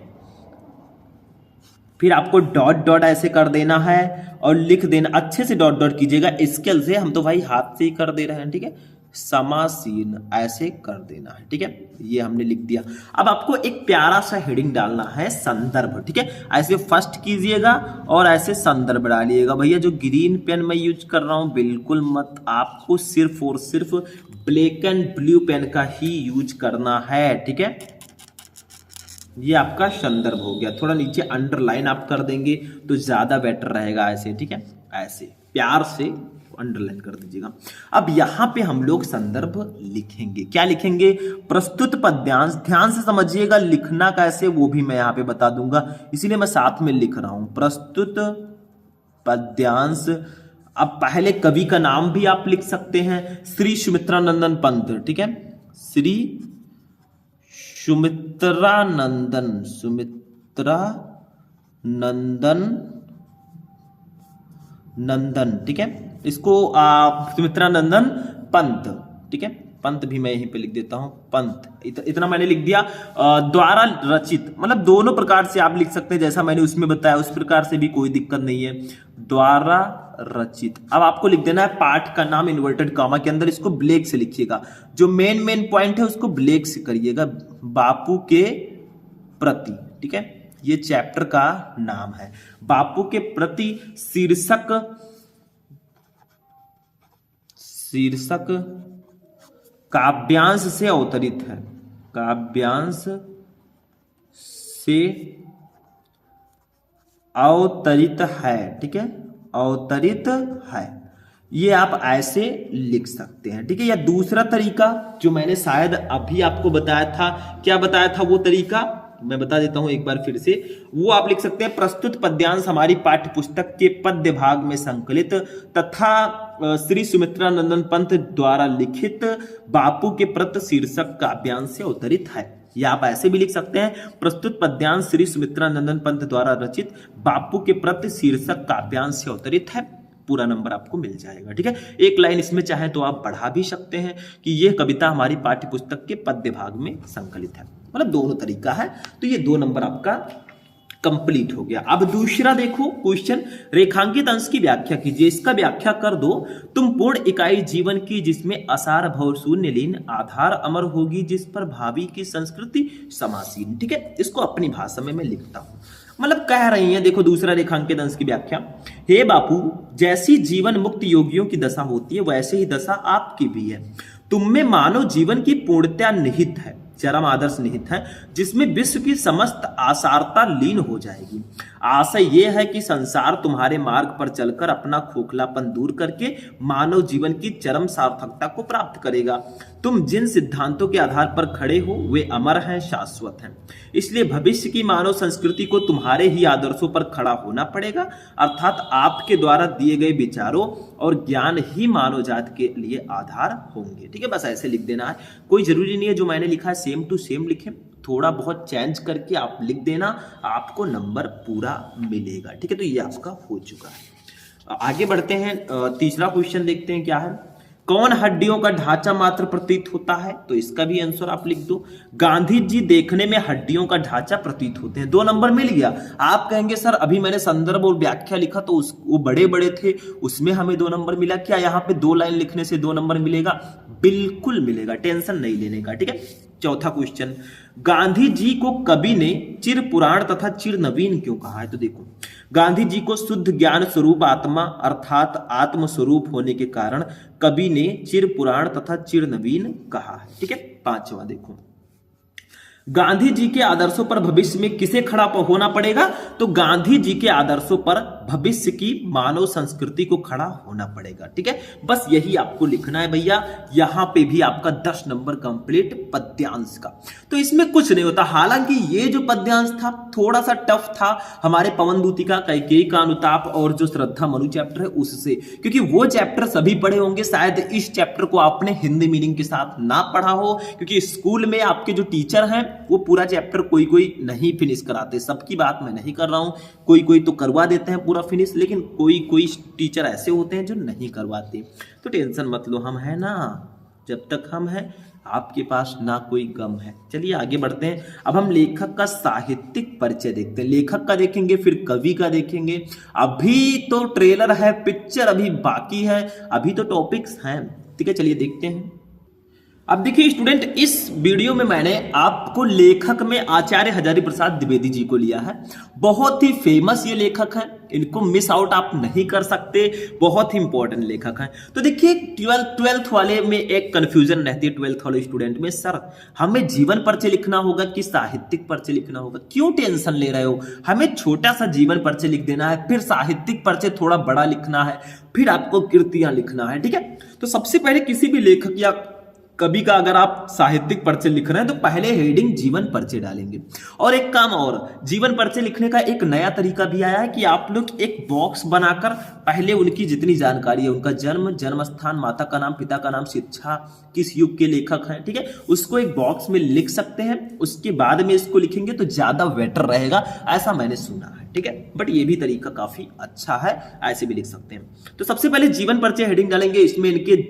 फिर आपको डॉट डॉट ऐसे कर देना है और लिख देना, अच्छे से डॉट डॉट कीजिएगा, स्केल से, हम तो भाई हाथ से ही कर दे रहे हैं। ठीक है, समासीन ऐसे कर देना है। ठीक है, ये हमने लिख दिया। अब आपको एक प्यारा सा हेडिंग डालना है संदर्भ। ठीक है, ऐसे फर्स्ट कीजिएगा और ऐसे संदर्भ डालिएगा। भैया जो ग्रीन पेन मैं यूज कर रहा हूं बिल्कुल मत, आपको सिर्फ और सिर्फ ब्लैक एंड ब्लू पेन का ही यूज करना है। ठीक है, ये आपका संदर्भ हो गया। थोड़ा नीचे अंडरलाइन आप कर देंगे तो ज्यादा बेटर रहेगा ऐसे। ठीक है, ऐसे प्यार से अंडरलाइन कर दीजिएगा। अब यहां पे हम लोग संदर्भ लिखेंगे। क्या लिखेंगे? प्रस्तुत पद्यांश। ध्यान से समझिएगा, लिखना कैसे वो भी मैं यहां पे बता दूंगा, इसीलिए मैं साथ में लिख रहा हूं। प्रस्तुत पद्यांश। अब पहले कवि का नाम भी आप लिख सकते हैं, श्री सुमित्रानंदन पंत। ठीक है, श्री सुमित्रानंदन ठीक है, इसको सुमित्रानंदन पंत। ठीक है, पंत भी मैं यहीं पे लिख देता हूं, पंत। इतना मैंने लिख दिया। द्वारा रचित, मतलब दोनों प्रकार से आप लिख सकते हैं, जैसा मैंने उसमें बताया उस प्रकार से भी कोई दिक्कत नहीं है। द्वारा रचित। अब आपको लिख देना है पाठ का नाम इन्वर्टेड कॉमा के अंदर, इसको ब्लैक से लिखिएगा। जो मेन पॉइंट है उसको ब्लैक से करिएगा। बापू के प्रति। ठीक है, ये चैप्टर का नाम है बापू के प्रति। शीर्षक काव्यांश से अवतरित है। काव्यांश से अवतरित है। ठीक है, अवतरित है, ये आप ऐसे लिख सकते हैं। ठीक है, या दूसरा तरीका जो मैंने शायद अभी आपको बताया था, क्या बताया था वो तरीका मैं बता देता हूं एक बार फिर से। वो आप लिख सकते हैं, प्रस्तुत पद्यांश हमारी पाठ्य पुस्तक के पद्य भाग में संकलित तथा श्री सुमित्रानंदन पंत द्वारा लिखित बापू के प्रति शीर्षक काव्यांश से अवतरित है। या आप ऐसे भी लिख सकते हैं, प्रस्तुत पद्यांश श्री सुमित्रानंदन पंत द्वारा रचित बापू के प्रति शीर्षक काव्यांश से अवतरित है। पूरा नंबर आपको मिल जाएगा। ठीक है, एक लाइन इसमें चाहे तो आप बढ़ा भी सकते हैं कि यह कविता हमारी पाठ्य पुस्तक के पद्य भाग में संकलित है। मतलब दोनों तरीका है, तो ये 2 नंबर आपका कंप्लीट हो गया। अब दूसरा देखो क्वेश्चन, रेखांकित अंश की व्याख्या कीजिए। इसका व्याख्या कर दो, तुम पूर्ण इकाई जीवन की जिसमें असार भव शून्य लीन आधार अमर होगी, जिस पर भावी की संस्कृति समासीन। ठीक है, इसको अपनी भाषा में मैं लिखता हूं। मतलब कह रही हैं, देखो दूसरा रेखांकित अंश की व्याख्या। हे बापू, जैसी जीवन मुक्त योगियों की दशा होती है वैसे ही दशा आपकी भी है। तुम में मानव जीवन की पूर्णता निहित है, चरम आदर्श निहित है, जिसमें विश्व की समस्त आसारता लीन हो जाएगी। आशा यह है कि संसार तुम्हारे मार्ग पर चलकर अपना खोखलापन दूर करके मानव जीवन की चरम सार्थकता को प्राप्त करेगा। तुम जिन सिद्धांतों के आधार पर खड़े हो वे अमर हैं, शाश्वत हैं। इसलिए भविष्य की मानव संस्कृति को तुम्हारे ही आदर्शों पर खड़ा होना पड़ेगा, अर्थात आपके द्वारा दिए गए विचारों और ज्ञान ही मानव जाति के लिए आधार होंगे। ठीक है, बस ऐसे लिख देना है, कोई जरूरी नहीं है जो मैंने लिखा है सेम टू सेम लिखें, थोड़ा बहुत चेंज करके आप लिख देना, आपको नंबर पूरा मिलेगा। ठीक है, तो ये आपका हो चुका है। आगे बढ़ते हैं, तीसरा क्वेश्चन देखते हैं क्या है। कौन हड्डियों का ढांचा मात्र प्रतीत होता है? तो इसका भी आंसर आप लिख दो। गांधी जी देखने में हड्डियों का ढांचा प्रतीत होते हैं। 2 नंबर मिल गया। आप कहेंगे सर अभी मैंने संदर्भ और व्याख्या लिखा तो वो बड़े बड़े थे, उसमें हमें 2 नंबर मिला। क्या यहाँ पे 2 लाइन लिखने से 2 नंबर मिलेगा? बिल्कुल मिलेगा, टेंशन नहीं लेने का। ठीक है, चौथा क्वेश्चन, गांधी जी को कवि ने चिर पुराण तथा चिर नवीन क्यों कहा है? तो देखो, गांधी जी को शुद्ध ज्ञान स्वरूप आत्मा अर्थात आत्म स्वरूप होने के कारण कवि ने चिर पुराण तथा चिर नवीन कहा है। ठीक है, 5वां देखो, गांधी जी के आदर्शों पर भविष्य में किसे खड़ा होना पड़ेगा? तो गांधी जी के आदर्शों पर भविष्य की मानव संस्कृति को खड़ा होना पड़ेगा। ठीक है, बस यही आपको लिखना है भैया। यहां पे भी आपका 10 नंबर कंप्लीट पद्यांश का। तो इसमें कुछ नहीं होता, हालांकि ये जो पद्यांश था थोड़ा सा टफ था हमारे पवन दूती का, कैकेयी का अनुताप और जो श्रद्धा मनु चैप्टर है उससे, क्योंकि वो चैप्टर सभी पढ़े होंगे। शायद इस चैप्टर को आपने हिंदी मीनिंग के साथ ना पढ़ा हो, क्योंकि स्कूल में आपके जो टीचर हैं वो पूरा चैप्टर कोई नहीं फिनिश कराते। सबकी बात मैं नहीं कर रहा हूं, कोई तो करवा देते हैं पूरा फिनिश, लेकिन कोई टीचर ऐसे होते हैं जो नहीं करवाते। तो टेंशन मत लो, हम हैं ना, जब तक हम हैं आपके पास ना कोई गम है। चलिए आगे बढ़ते हैं। अब हम लेखक का साहित्यिक परिचय देखते हैं। लेखक का देखेंगे, फिर कवि का देखेंगे। अभी तो ट्रेलर है, पिक्चर अभी बाकी है, अभी तो टॉपिक्स हैं। ठीक है, चलिए देखते हैं। अब देखिए स्टूडेंट, इस वीडियो में मैंने आपको लेखक में आचार्य हजारी प्रसाद द्विवेदी जी को लिया है। बहुत ही फेमस ये लेखक हैं, इनको मिस आउट आप नहीं कर सकते, बहुत ही इंपॉर्टेंट लेखक हैं। तो देखिए ट्वेल्थ वाले में एक कंफ्यूजन रहती है, ट्वेल्थ वाले स्टूडेंट में, सर हमें जीवन परिचय लिखना होगा कि साहित्यिक परिचय लिखना होगा? क्यों टेंशन ले रहे हो? हमें छोटा सा जीवन परिचय लिख देना है, फिर साहित्यिक परिचय थोड़ा बड़ा लिखना है, फिर आपको कृतियां लिखना है, ठीक है। तो सबसे पहले किसी भी लेखक या कवि का अगर आप साहित्यिक परिचय लिख रहे हैं तो पहले हेडिंग जीवन परिचय डालेंगे। और एक काम और, जीवन परिचय लिखने का एक नया तरीका भी आया है कि आप लोग एक बॉक्स बनाकर पहले उनकी जितनी जानकारी है, उनका जन्म, जन्म स्थान, माता का नाम, पिता का नाम, शिक्षा, किस युग के लेखक हैं, ठीक है, उसको एक बॉक्स में लिख सकते हैं। उसके बाद में इसको लिखेंगे तो ज्यादा बेटर रहेगा, ऐसा मैंने सुना है, ठीक है। बट ये भी तरीका काफी अच्छा है, ऐसे भी लिख सकते हैं। तो सबसे पहले जीवन परिचय हेडिंग डालेंगे, इसमें इनके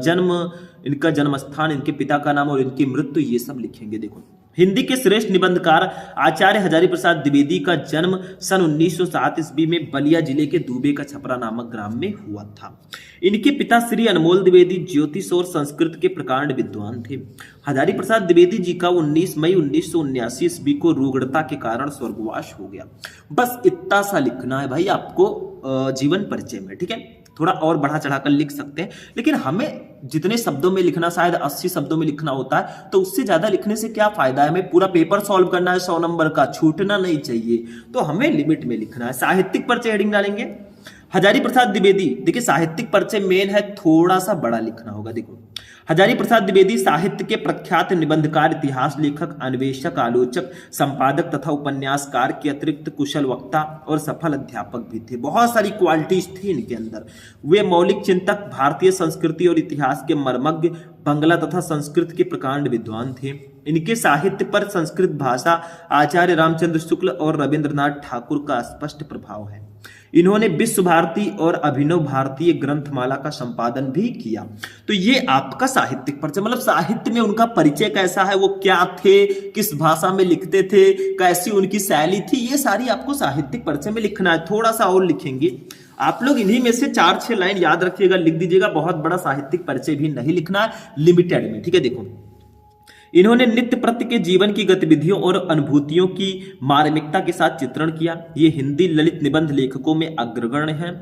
जन्म, इनका जन्म स्थान, इनके पिता का नाम और इनकी मृत्यु, ये सब लिखेंगे। देखो, हिंदी के श्रेष्ठ निबंधकार आचार्य हजारी प्रसाद द्विवेदी का जन्म सन 1907 ईस्वी में बलिया जिले के दूबे का छपरा नामक ग्राम में हुआ था। इनके पिता श्री अनमोल द्विवेदी ज्योतिष और संस्कृत के प्रकांड विद्वान थे। हजारी प्रसाद द्विवेदी जी का 19 मई 1979 ईस्वी को रोगड़ता के कारण स्वर्गवास हो गया। बस इतना सा लिखना है भाई आपको जीवन परिचय में, ठीक है। थोड़ा और बढ़ा चढ़ाकर लिख सकते हैं, लेकिन हमें जितने शब्दों में लिखना, शायद 80 शब्दों में लिखना होता है, तो उससे ज्यादा लिखने से क्या फायदा है? हमें पूरा पेपर सॉल्व करना है 100 नंबर का, छूटना नहीं चाहिए, तो हमें लिमिट में लिखना है। साहित्यिक परिचय हेडिंग डालेंगे हजारी प्रसाद द्विवेदी। देखिए साहित्यिक परिचय मेन है, थोड़ा सा बड़ा लिखना होगा। देखो, हजारी प्रसाद द्विवेदी साहित्य के प्रख्यात निबंधकार, इतिहास लेखक, अन्वेषक, आलोचक, संपादक तथा उपन्यासकार के अतिरिक्त कुशल वक्ता और सफल अध्यापक भी थे। बहुत सारी क्वालिटीज थी इनके अंदर। वे मौलिक चिंतक, भारतीय संस्कृति और इतिहास के मर्मज्ञ, बंगला तथा संस्कृत के प्रकांड विद्वान थे। इनके साहित्य पर संस्कृत भाषा, आचार्य रामचंद्र शुक्ल और रविंद्रनाथ ठाकुर का स्पष्ट प्रभाव है। इन्होंने विश्व भारती और अभिनव भारतीय ग्रंथमाला का संपादन भी किया। तो ये आपका साहित्यिक परिचय, मतलब साहित्य में उनका परिचय कैसा है, वो क्या थे, किस भाषा में लिखते थे, कैसी उनकी शैली थी, ये सारी आपको साहित्यिक परिचय में लिखना है। थोड़ा सा और लिखेंगे आप लोग, इन्हीं में से 4-6 लाइन याद रखिएगा, लिख दीजिएगा। बहुत बड़ा साहित्यिक परिचय भी नहीं लिखना है, लिमिटेड में, ठीक है। देखो, इन्होंने नित्य प्रत्य के जीवन की गतिविधियों और अनुभूतियों की मार्मिकता के साथ चित्रण किया। ये हिंदी ललित निबंध लेखकों में अग्रगण्य हैं।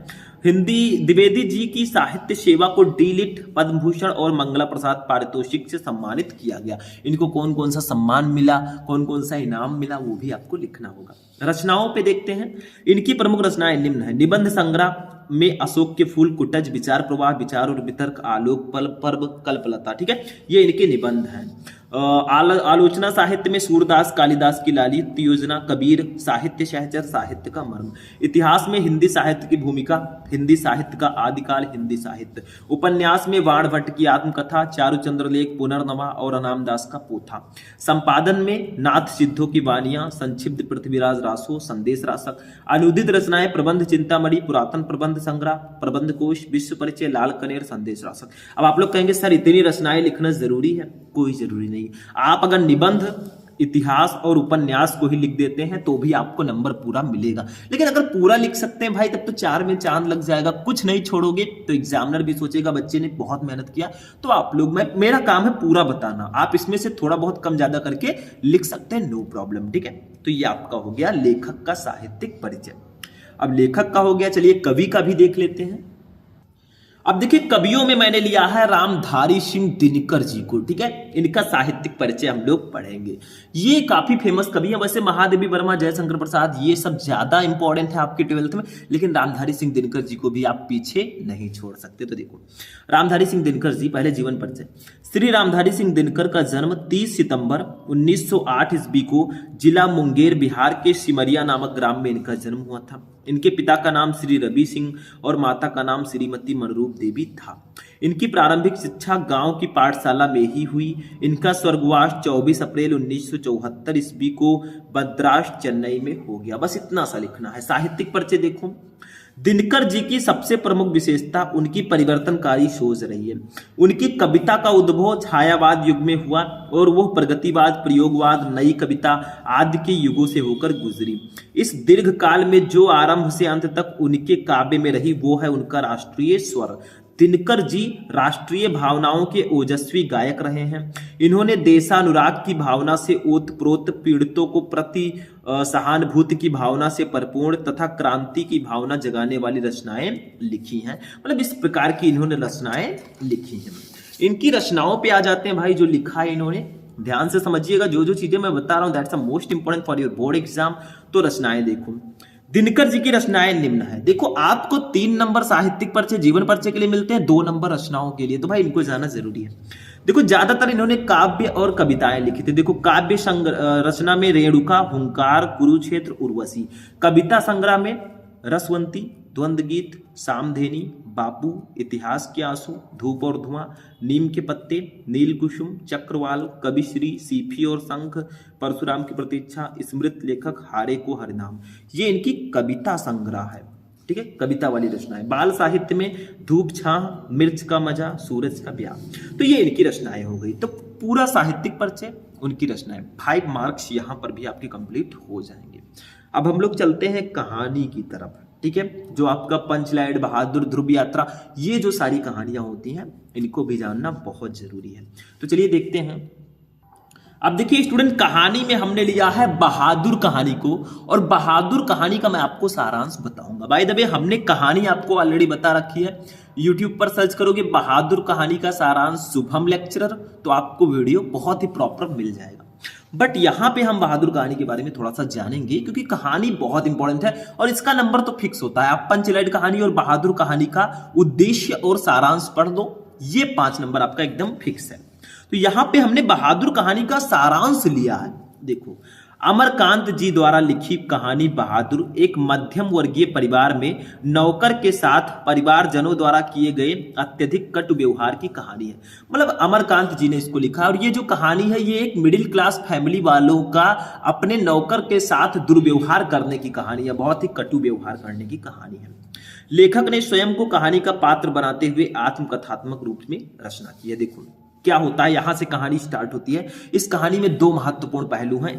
हिंदी द्विवेदी जी की साहित्य सेवा को डी.लिट, पद्म भूषण और मंगला प्रसाद पारितोषिक से सम्मानित किया गया। इनको कौन कौन सा सम्मान मिला, कौन कौन सा इनाम मिला, वो भी आपको लिखना होगा। रचनाओं पे देखते हैं। इनकी प्रमुख रचनाएं निम्न है। निबंध संग्रह में अशोक के फूल, कुटज, विचार प्रवाह, विचार और वितर्क, आलोक, पल, पर्व, कल्पलता, ठीक है, ये इनके निबंध हैं। आलोचना साहित्य में सूरदास, कालिदास की लालित योजना, कबीर, साहित्य सहचर, साहित्य का मर्म। इतिहास में हिंदी साहित्य की भूमिका, हिंदी साहित्य का आदिकाल, हिंदी साहित्य। उपन्यास में वाण भट्ट की आत्मकथा, चारुचंद्र लेख, पुनर्नवा और अनामदास का पोथा। संपादन में नाथ सिद्धों की वानियां, संक्षिप्त पृथ्वीराज रासो, संदेश रासक। अनुदित रचनाएं, प्रबंध चिंतामणि, पुरातन प्रबंध संग्रह, प्रबंध कोश, विश्व परिचय, लाल कनेर, संदेश रासक। अब आप लोग कहेंगे सर इतनी रचनाएं लिखना जरूरी है? कोई जरूरी नहीं। आप अगर निबंध, इतिहास और उपन्यास को ही लिख देते हैं तो भी आपको नंबर पूरा मिलेगा। लेकिन अगर पूरा लिख सकते हैं भाई, तब तो 4 में चांद लग जाएगा। कुछ नहीं छोड़ोगे तो एग्जामिनर भी सोचेगा बच्चे ने बहुत मेहनत किया। तो आप लोग, मेरा काम है पूरा बताना, आप इसमें से थोड़ा बहुत कम ज्यादा करके लिख सकते हैं, नो प्रॉब्लम, ठीक है। तो ये आपका हो गया लेखक का साहित्यिक परिचय। अब लेखक का हो गया, चलिए कवि का भी देख लेते हैं। अब देखिए, कवियों में मैंने लिया है रामधारी सिंह दिनकर जी को, ठीक है। इनका साहित्यिक परिचय हम लोग पढ़ेंगे। ये काफी फेमस कवि है। वैसे महादेवी वर्मा, जयशंकर प्रसाद, ये सब ज्यादा इंपॉर्टेंट है आपके 12th में, लेकिन रामधारी सिंह दिनकर जी को भी आप पीछे नहीं छोड़ सकते। तो देखो, रामधारी सिंह दिनकर जी, पहले जीवन परिचय। श्री रामधारी सिंह दिनकर का जन्म 30 सितंबर 1908 ईस्वी को जिला मुंगेर, बिहार के सिमरिया नामक ग्राम में इनका जन्म हुआ था। इनके पिता का नाम श्री रवि सिंह और माता का नाम श्रीमती मनरूप देवी था। इनकी प्रारंभिक शिक्षा गांव की पाठशाला में ही हुई। इनका स्वर्गवास 24 अप्रैल 1974 ईस्वी को बद्राश, चेन्नई में हो गया। बस इतना सा लिखना है। साहित्यिक परिचय देखो, दिनकर जी की सबसे प्रमुख विशेषता उनकी परिवर्तनकारी सोच रही है। उनकी कविता का उद्भव छायावाद युग में हुआ और वह प्रगतिवाद, प्रयोगवाद, नई कविता आदि के युगों से होकर गुजरी। इस दीर्घ काल में जो आरंभ से अंत तक उनके काव्य में रही वो है उनका राष्ट्रीय स्वर। दिनकर जी राष्ट्रीय भावनाओं के ओजस्वी गायक रहे हैं। इन्होंने देशानुराग की भावना से ओतप्रोत, पीड़ितों को प्रति सहानुभूति की भावना से परिपूर्ण तथा क्रांति की भावना जगाने वाली रचनाएं लिखी हैं। मतलब इस प्रकार की इन्होंने रचनाएं लिखी हैं। इनकी रचनाओं पे आ जाते हैं भाई, जो लिखा है इन्होंने। ध्यान से समझिएगा, जो जो चीजें मैं बता रहा हूं that's the most important for your board exam. तो रचनाएं देखो, दिनकर जी की रचनाएं निम्न है। देखो आपको 3 नंबर साहित्यिक परिचय, जीवन परिचय के लिए मिलते हैं, 2 नंबर रचनाओं के लिए, तो भाई इनको जाना जरूरी है। देखो ज्यादातर इन्होंने काव्य और कविताएं लिखी थी। देखो काव्य रचना में रेणुका, हुंकार, कुरुक्षेत्र, उर्वशी। कविता संग्रह में रसवंती, द्वंद्व गीत, सामधेनी, बापू, इतिहास के आंसू, धूप और धुआं, नीम के पत्ते, नील कुसुम, चक्रवाल, कविश्री, सीफी और शंख, परशुराम की प्रतीक्षा, स्मृत लेखक, हारे को हरिनाम। ये इनकी कविता संग्रह है, ठीक है, कविता वाली रचनाएं। बाल साहित्य में धूप छाह, मिर्च का मजा, सूरज का ब्याह। तो ये इनकी रचनाएं हो गई। तो पूरा साहित्यिक परिचय उनकी रचनाएं, 5 मार्क्स यहां पर भी आपके कंप्लीट हो जाएंगे। अब हम लोग चलते हैं कहानी की तरफ, ठीक है, जो आपका पंचलैंड, बहादुर, ध्रुव यात्रा, ये जो सारी कहानियां होती हैं इनको भी जानना बहुत जरूरी है। तो चलिए देखते हैं। अब देखिए स्टूडेंट, कहानी में हमने लिया है बहादुर कहानी को, और बहादुर कहानी का मैं आपको सारांश बताऊंगा। बाय द वे हमने कहानी आपको ऑलरेडी बता रखी है, यूट्यूब पर सर्च करोगे बहादुर कहानी का सारांश शुभम लेक्चरर, तो आपको वीडियो बहुत ही प्रॉपर मिल जाएगा। बट यहां पे हम बहादुर कहानी के बारे में थोड़ा सा जानेंगे, क्योंकि कहानी बहुत इंपॉर्टेंट है और इसका नंबर तो फिक्स होता है। आप पंचलैंड कहानी और बहादुर कहानी का उद्देश्य और सारांश पढ़ दो, ये 5 नंबर आपका एकदम फिक्स है। तो यहां पे हमने बहादुर कहानी का सारांश लिया है। देखो, अमरकांत जी द्वारा लिखी कहानी बहादुर एक मध्यम वर्गीय परिवार में नौकर के साथ परिवारजनों द्वारा किए गए अत्यधिक कटु व्यवहार की कहानी है। मतलब अमरकांत जी ने इसको लिखा, और ये जो कहानी है ये एक मिडिल क्लास फैमिली वालों का अपने नौकर के साथ दुर्व्यवहार करने की कहानी है, बहुत ही कटु व्यवहार करने की कहानी है। लेखक ने स्वयं को कहानी का पात्र बनाते हुए आत्मकथात्मक रूप में रचना की है। देखो क्या होता है, यहां से कहानी स्टार्ट होती है। इस कहानी में 2 महत्वपूर्ण पहलू हैं,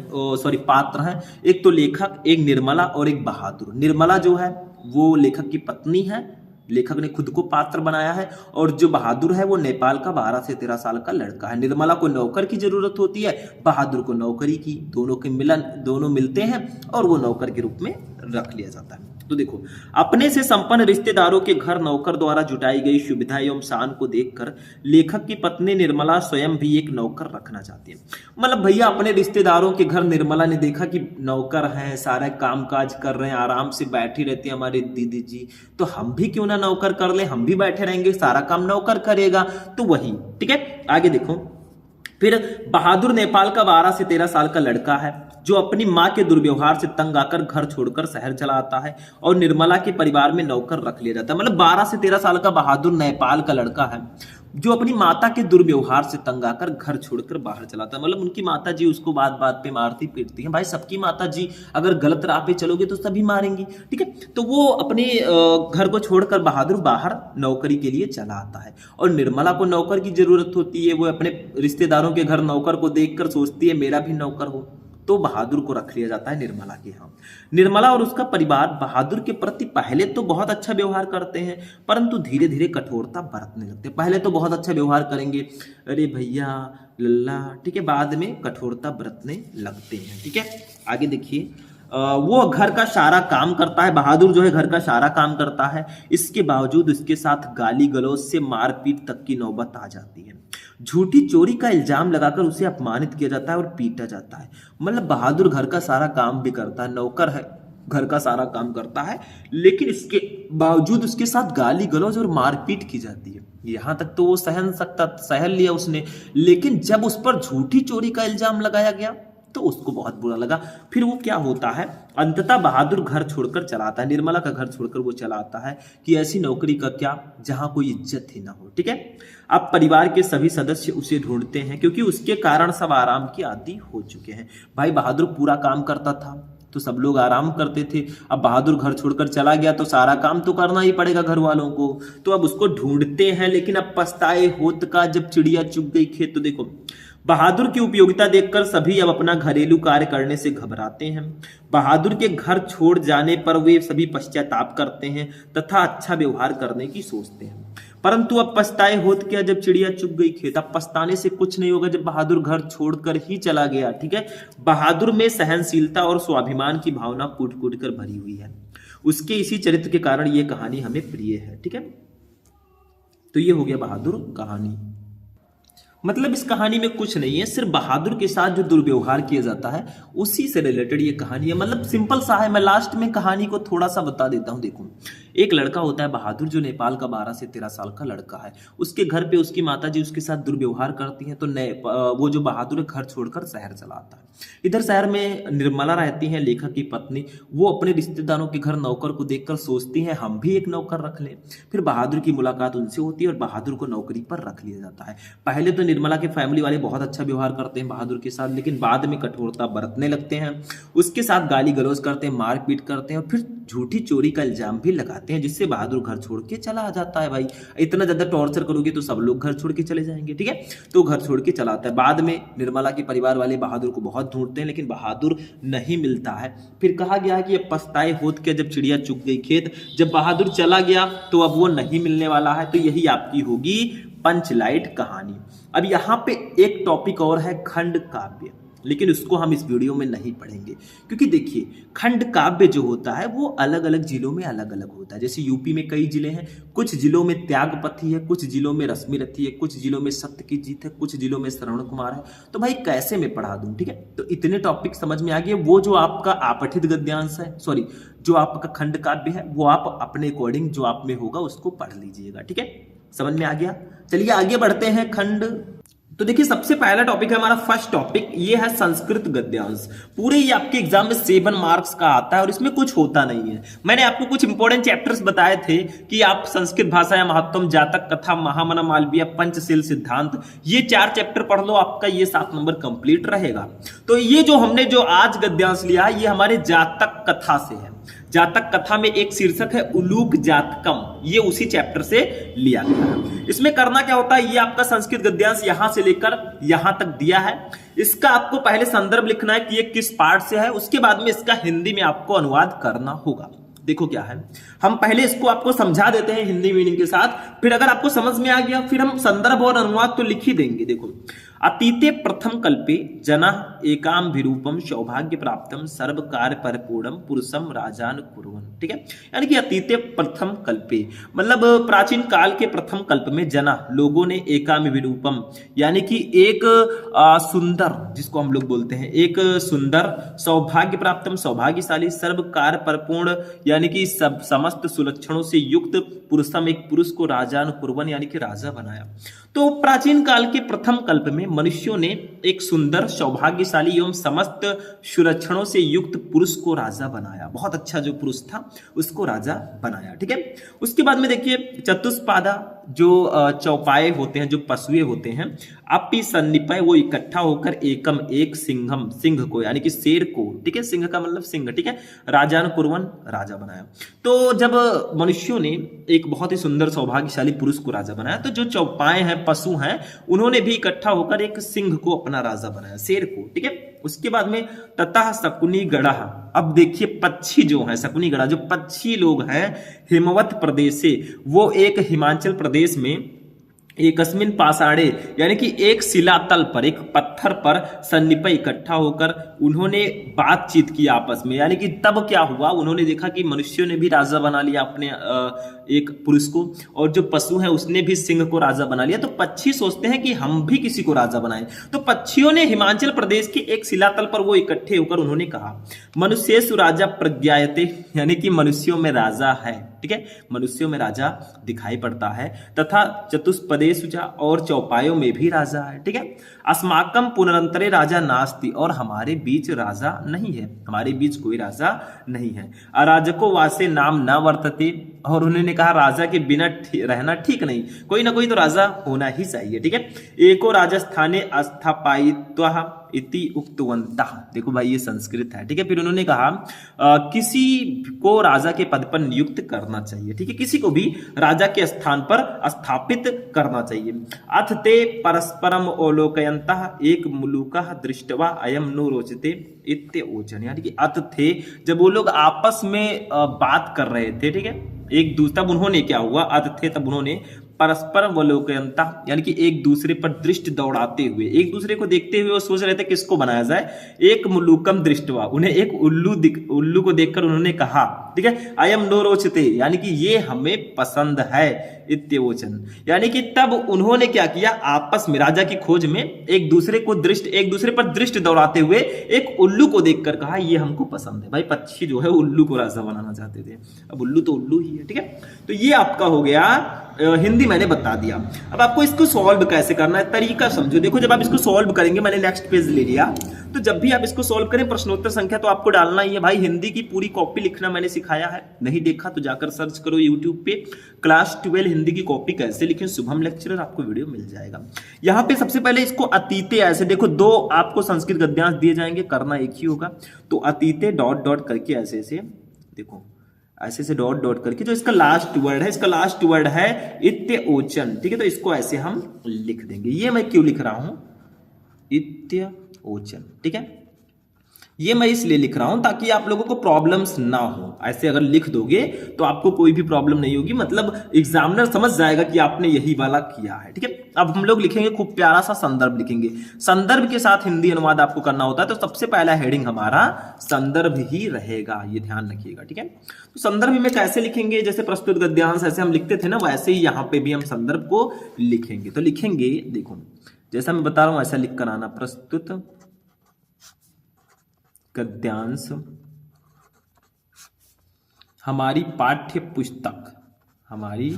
पात्र हैं। एक तो लेखक, एक निर्मला और एक बहादुर। निर्मला जो है वो लेखक की पत्नी है, लेखक ने खुद को पात्र बनाया है, और जो बहादुर है वो नेपाल का 12 से 13 साल का लड़का है। निर्मला को नौकर की जरूरत होती है, बहादुर को नौकरी की, दोनों के मिलन, दोनों मिलते हैं और वो नौकर के रूप में रख लिया जाता है। तो देखो, अपने से संपन्न रिश्तेदारों के घर नौकर द्वारा जुटाई गई सुविधा एवं शान को देखकर लेखक की पत्नी निर्मला स्वयं भी एक नौकर रखना चाहती है। मतलब भैया अपने रिश्तेदारों के घर निर्मला ने देखा कि नौकर हैं, सारे काम काज कर रहे हैं, आराम से बैठी रहती है हमारी दीदी जी, तो हम भी क्यों ना नौकर कर ले, हम भी बैठे रहेंगे, सारा काम नौकर करेगा। तो वही, ठीक है। आगे देखो, फिर बहादुर नेपाल का 12 से 13 साल का लड़का है, जो अपनी मां के दुर्व्यवहार से तंग आकर घर छोड़कर शहर चला आता है और निर्मला के परिवार में नौकर रख लिया जाता है। मतलब 12 से 13 साल का बहादुर नेपाल का लड़का है, जो अपनी माता के दुर्व्यवहार से तंग आकर घर छोड़कर बाहर चलाता है। मतलब उनकी माता जी उसको बात बात पे मारती पीटती हैं। भाई सबकी माता जी अगर गलत राह पे चलोगे तो सभी मारेंगी, ठीक है। तो वो अपने घर को छोड़कर बहादुर बाहर नौकरी के लिए चला आता है, और निर्मला को नौकर की जरूरत होती है। वो अपने रिश्तेदारों के घर नौकर को देखकर सोचती है मेरा भी नौकर हो, तो बहादुर को रख लिया जाता है निर्मला के यहाँ। निर्मला और उसका परिवार बहादुर के प्रति पहले तो बहुत अच्छा व्यवहार करते हैं, परंतु धीरे धीरे कठोरता बरतने लगते हैं। पहले तो बहुत अच्छा व्यवहार करेंगे, अरे भैया लल्ला, ठीक है, बाद में कठोरता बरतने लगते हैं, ठीक है। आगे देखिए, वो घर का सारा काम करता है, बहादुर जो है घर का सारा काम करता है, इसके बावजूद उसके साथ गाली गलौज से मारपीट तक की नौबत आ जाती है। झूठी चोरी का इल्जाम लगाकर उसे अपमानित किया जाता है और पीटा जाता है। मतलब बहादुर घर का सारा काम भी करता है, नौकर है, घर का सारा काम करता है, लेकिन इसके बावजूद उसके साथ गाली गलौज और मारपीट की जाती है। यहां तक तो वो सहन लिया उसने, लेकिन जब उस पर झूठी चोरी का इल्जाम लगाया गया तो उसको बहुत बुरा लगा। फिर वो क्या होता है, अंततः बहादुर घर छोड़कर चला आता है, निर्मला का घर छोड़कर वो चला आता है कि ऐसी नौकरी का क्या जहां कोई इज्जत ही ना हो, ठीक है। अब परिवार के सभी सदस्य उसे ढूंढते हैं, क्योंकि उसके कारण सब आराम की आदी हो चुके हैं। भाई बहादुर पूरा काम करता था तो सब लोग आराम करते थे, अब बहादुर घर छोड़कर चला गया तो सारा काम तो करना ही पड़ेगा घर वालों को, तो अब उसको ढूंढते हैं। लेकिन अब पछताए होत का जब चिड़िया चुग गई खेत। तो देखो, बहादुर की उपयोगिता देखकर सभी अब अपना घरेलू कार्य करने से घबराते हैं। बहादुर के घर छोड़ जाने पर वे सभी पश्चाताप करते हैं तथा अच्छा व्यवहार करने की सोचते हैं। परंतु अब पछताए होत क्या जब चिड़िया चुग गई खेत। अब पछताने से कुछ नहीं होगा जब बहादुर घर छोड़कर ही चला गया। ठीक है, बहादुर में सहनशीलता और स्वाभिमान की भावना कूट कूट कर भरी हुई है। उसके इसी चरित्र के कारण यह कहानी हमें प्रिय है। ठीक है, तो ये हो गया बहादुर कहानी। मतलब इस कहानी में कुछ नहीं है, सिर्फ बहादुर के साथ जो दुर्व्यवहार किया जाता है उसी से रिलेटेड ये कहानी है। मतलब सिंपल सा है। मैं लास्ट में कहानी को थोड़ा सा बता देता हूँ। देखो, एक लड़का होता है बहादुर जो नेपाल का 12 से 13 साल का लड़का है। उसके घर पे उसकी माताजी उसके साथ दुर्व्यवहार करती हैं, तो वो जो बहादुर है घर छोड़कर शहर चला आता है। इधर शहर में निर्मला रहती है, लेखक की पत्नी। वो अपने रिश्तेदारों के घर नौकर को देखकर सोचती हैं हम भी एक नौकर रख लें। फिर बहादुर की मुलाकात उनसे होती है और बहादुर को नौकरी पर रख लिया जाता है। पहले तो निर्मला के फैमिली वाले बहुत अच्छा व्यवहार करते हैं बहादुर के साथ, लेकिन बाद में कठोरता बरतने लगते हैं। उसके साथ गाली गलौज करते हैं, मारपीट करते हैं और फिर झूठी चोरी का इल्जाम भी लगाते हैं, जिससे बहादुर घर छोड़ के चला जाता है। भाई इतना ज्यादा टॉर्चर करोगे तो सब लोग घर छोड़ के चले जाएंगे। ठीक है, तो घर छोड़ के चला आता है। बाद में निर्मला के परिवार वाले बहादुर को बहुत ढूंढते हैं, लेकिन बहादुर नहीं मिलता है। फिर कहा गया कि अब पछताए होत के जब चिड़िया चुग गई खेत। जब बहादुर चला गया तो अब वो नहीं मिलने वाला है। तो यही आपकी होगी पंचलाइट कहानी। अब यहाँ पे एक टॉपिक और है, खंड काव्य, लेकिन उसको हम इस वीडियो में नहीं पढ़ेंगे, क्योंकि देखिए खंड काव्य जो होता है वो अलग अलग जिलों में अलग अलग होता है। जैसे यूपी में कई जिले हैं, कुछ जिलों में त्यागपथी है, कुछ जिलों में रश्मि रथी है, कुछ जिलों में सत्य की जीत है, कुछ जिलों में श्रवण कुमार है। तो भाई कैसे मैं पढ़ा दूं। ठीक है, तो इतने टॉपिक समझ में आ गए। वो जो आपका आपठित गद्यांश है, सॉरी जो आपका खंड काव्य है, वो आप अपने अकॉर्डिंग जो आप में होगा उसको पढ़ लीजिएगा। ठीक है, समझ में आ गया। चलिए आगे बढ़ते हैं। खंड, तो देखिए सबसे पहला टॉपिक है हमारा फर्स्ट टॉपिक, ये है संस्कृत गद्यांश। पूरे ये आपके एग्जाम में 7 मार्क्स का आता है और इसमें कुछ होता नहीं है। मैंने आपको कुछ इंपॉर्टेंट चैप्टर्स बताए थे कि आप संस्कृत भाषा या महत्वम, जातक कथा, महामना मालवीय, पंचशील सिद्धांत, ये 4 चैप्टर पढ़ लो, आपका ये 7 नंबर कंप्लीट रहेगा। तो ये जो हमने जो आज गद्यांश लिया है ये हमारे जातक कथा से है। जातक कथा में एक शीर्षक है उलूक जातकम, ये उसी चैप्टर से लिया गया है। इसमें करना क्या होता है, ये आपका संस्कृत गद्यांश यहां से लेकर यहां तक दिया है। इसका आपको पहले संदर्भ लिखना है कि ये किस पार्ट से है, उसके बाद में इसका हिंदी में आपको अनुवाद करना होगा। देखो क्या है, हम पहले इसको आपको समझा देते हैं हिंदी मीनिंग के साथ, फिर अगर आपको समझ में आ गया फिर हम संदर्भ और अनुवाद तो लिख ही देंगे। देखो, अतीते प्रथम कल्पे जनः एकाम विरूपम सौभाग्य प्राप्तम सर्व कार्य परिपूर्णम पुरुषम राजान कुर्वन्। ठीक है, यानी कि अतीते प्रथम कल्पे मतलब प्राचीन काल के प्रथम कल्प में जना लोगों ने एकाम विरूपम यानी कि एक सुंदर, जिसको हम लोग बोलते हैं एक सुंदर, सौभाग्य प्राप्तम सौभाग्यशाली, सर्व कार्य परिपूर्ण यानी कि सब समस्त सुलक्षणों से युक्त, पुरुषम एक पुरुष को राजान कुर्वन् यानी कि राजा बनाया। तो प्राचीन काल के प्रथम कल्प में मनुष्यों ने एक सुंदर, सौभाग्यशाली एवं समस्त सुलक्षणों से युक्त पुरुष को राजा बनाया। बहुत अच्छा जो पुरुष था उसको राजा बनाया। ठीक है, उसके बाद में देखिए चतुष्पादा जो चौपाए होते हैं, जो पशुए होते हैं, अपि सन्निपय वो इकट्ठा होकर एकम एक सिंहम, सिंह को यानी कि शेर को, ठीक है, सिंह का मतलब सिंह, ठीक है, राजान कुर्वन् राजा बनाया। तो जब मनुष्यों ने एक बहुत ही सुंदर सौभाग्यशाली पुरुष को राजा बनाया, तो जो चौपाए हैं, पशु हैं, उन्होंने भी इकट्ठा होकर एक सिंह को अपना राजा बनाया, शेर को। ठीक है, उसके बाद में ततः शकुनी गढ़ा, अब देखिए पक्षी जो है, शकुनी गढ़ा जो पक्षी लोग हैं हिमवत प्रदेश से, वो एक हिमाचल प्रदेश में एकस्मिन पाषाणे यानी कि एक शिलातल पर, एक पत्थर पर सन्निपय इकट्ठा होकर उन्होंने बातचीत की आपस में। यानी कि तब क्या हुआ, उन्होंने देखा कि मनुष्यों ने भी राजा बना लिया अपने एक पुरुष को, और जो पशु है उसने भी सिंह को राजा बना लिया। तो पक्षी सोचते हैं कि हम भी किसी को राजा बनाएं। तो पक्षियों ने हिमाचल प्रदेश के एक शिलातल पर वो इकट्ठे होकर उन्होंने कहा मनुष्येषु राजा प्रज्ञायते, यानी कि मनुष्यों में राजा है। ठीक है, मनुष्यों में राजा दिखाई पड़ता है, तथा चतुष्पदेषु च और चौपायों में भी राजा है। ठीक है, अस्माकं पुनरंतरे राजा नास्ति, और हमारे बीच राजा नहीं है, हमारे बीच कोई राजा नहीं है। अराजको वासे नाम न वर्तते, और उन्होंने कहा राजा के बिना रहना ठीक नहीं, कोई ना कोई तो राजा होना ही चाहिए। ठीक है, एको राजस्थाने अस्थापायित्वा इति उक्तवन्तः, देखो भाई ये संस्कृत है। ठीक है, फिर उन्होंने कहा किसी को राजा के पद पर नियुक्त करना चाहिए। ठीक है, किसी को भी राजा के स्थान पर स्थापित करना चाहिए। अथ ते परस्परम अवलोकयन्तः एक मुलुकः दृष्ट्वा अयम नो रोचते इत्योचन, यानी कि अथ थे, जब वो लोग आपस में बात कर रहे थे, ठीक है, एक दूसरे, तब उन्होंने क्या हुआ, अथ थे तब उन्होंने परस्पर अवलोकनता, यानी कि एक दूसरे पर दृष्टि दौड़ाते हुए, एक दूसरे को देखते हुए वो सोच रहे थे किसको बनाया जाए। एक मुलूकम दृष्टवा, उन्हें एक उल्लू को देखकर उन्होंने कहा, ठीक है, अयम नो रोचते, यानी कि ये हमें पसंद है, इत्यवचन। यानी कि तब उन्होंने क्या किया, आपस में राजा की खोज में एक दूसरे पर दृष्टि दौड़ाते हुए एक उल्लू को देखकर कहा ये हमको पसंद है। भाई पक्षी जो है उल्लू को राजा बनाना चाहते थे, अब उल्लू तो उल्लू ही है, ठीक है। तो ये आपका हो गया हिंदी, मैंने बता दिया। अब आपको इसको सॉल्व कैसे करना है, तरीका समझो। देखो जब आप इसको सॉल्व करेंगे, मैंने नेक्स्ट पेज ले लिया, तो जब भी आप इसको सॉल्व करें प्रश्नोत्तर संख्या तो आपको डालना ही है। भाई हिंदी की पूरी कॉपी लिखना मैंने सिखाया है, नहीं देखा तो जाकर सर्च करो यूट्यूब पे, क्लास 12 हिंदी की कॉपी कैसे लिखें, शुभम लेक्चरर, आपको वीडियो मिल जाएगा। यहाँ पे सबसे पहले इसको अतीते, ऐसे देखो दो आपको संस्कृत गद्यांश दिए जाएंगे, करना एक ही होगा। तो अतीते डॉट डॉट करके ऐसे ऐसे देखो, ऐसे से डॉट डॉट करके जो इसका लास्ट वर्ड है, इसका लास्ट वर्ड है इत्योचन, ठीक है। तो इसको ऐसे हम लिख देंगे। ये मैं क्यों लिख रहा हूं, इत्योचन, ठीक है। ये मैं इसलिए लिख रहा हूं ताकि आप लोगों को प्रॉब्लम्स ना हो। ऐसे अगर लिख दोगे तो आपको कोई भी प्रॉब्लम नहीं होगी, मतलब एग्जामिनर समझ जाएगा कि आपने यही वाला किया है, ठीक है। अब हम लोग लिखेंगे, खूब प्यारा सा संदर्भ लिखेंगे। संदर्भ के साथ हिंदी अनुवाद आपको करना होता है, तो सबसे पहला हेडिंग हमारा संदर्भ ही रहेगा, ये ध्यान रखिएगा, ठीक है। तो संदर्भ में कैसे लिखेंगे, जैसे प्रस्तुत गद्यांश ऐसे हम लिखते थे ना, वैसे ही यहाँ पे भी हम संदर्भ को लिखेंगे। तो लिखेंगे, देखो जैसा मैं बता रहा हूं ऐसा लिख कर आना, प्रस्तुत गद्यांश हमारी पाठ्य पुस्तक, हमारी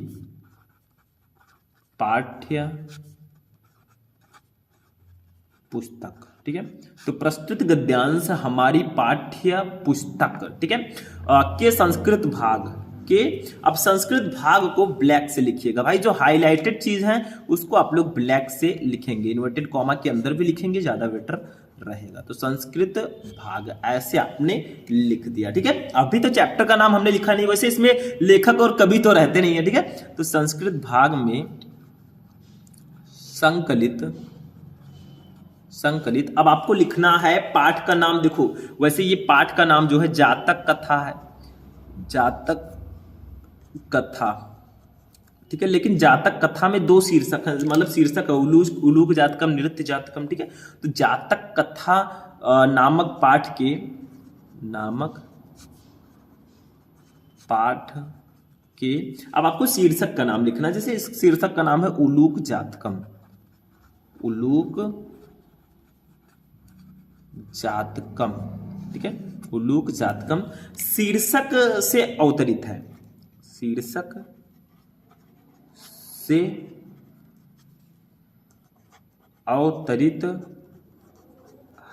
पाठ्य पुस्तक, ठीक है। तो प्रस्तुत गद्यांश हमारी पाठ्य पुस्तक, ठीक है, के संस्कृत भाग के, अब संस्कृत भाग को ब्लैक से लिखिएगा। भाई जो हाईलाइटेड चीज है उसको आप लोग ब्लैक से लिखेंगे, इन्वर्टेड कॉमा के अंदर भी लिखेंगे, ज्यादा बेटर रहेगा। तो संस्कृत भाग ऐसे आपने लिख दिया, ठीक है। अभी तो चैप्टर का नाम हमने लिखा नहीं, वैसे इसमें लेखक और कवि तो रहते नहीं है, ठीक है। तो संस्कृत भाग में संकलित अब आपको लिखना है पाठ का नाम। देखो वैसे ये पाठ का नाम जो है जातक कथा है, जातक कथा, ठीक है। लेकिन जातक कथा में दो शीर्षक है, मतलब शीर्षक है उलूक जातकम, नृत्य जातकम, ठीक है। तो जातक कथा नामक पाठ के अब आपको शीर्षक का नाम लिखना है। जैसे इस शीर्षक का नाम है उलूक जातकम, उलूक जातकम, ठीक है। उलूक जातकम शीर्षक से अवतरित है, शीर्षक से अवतरित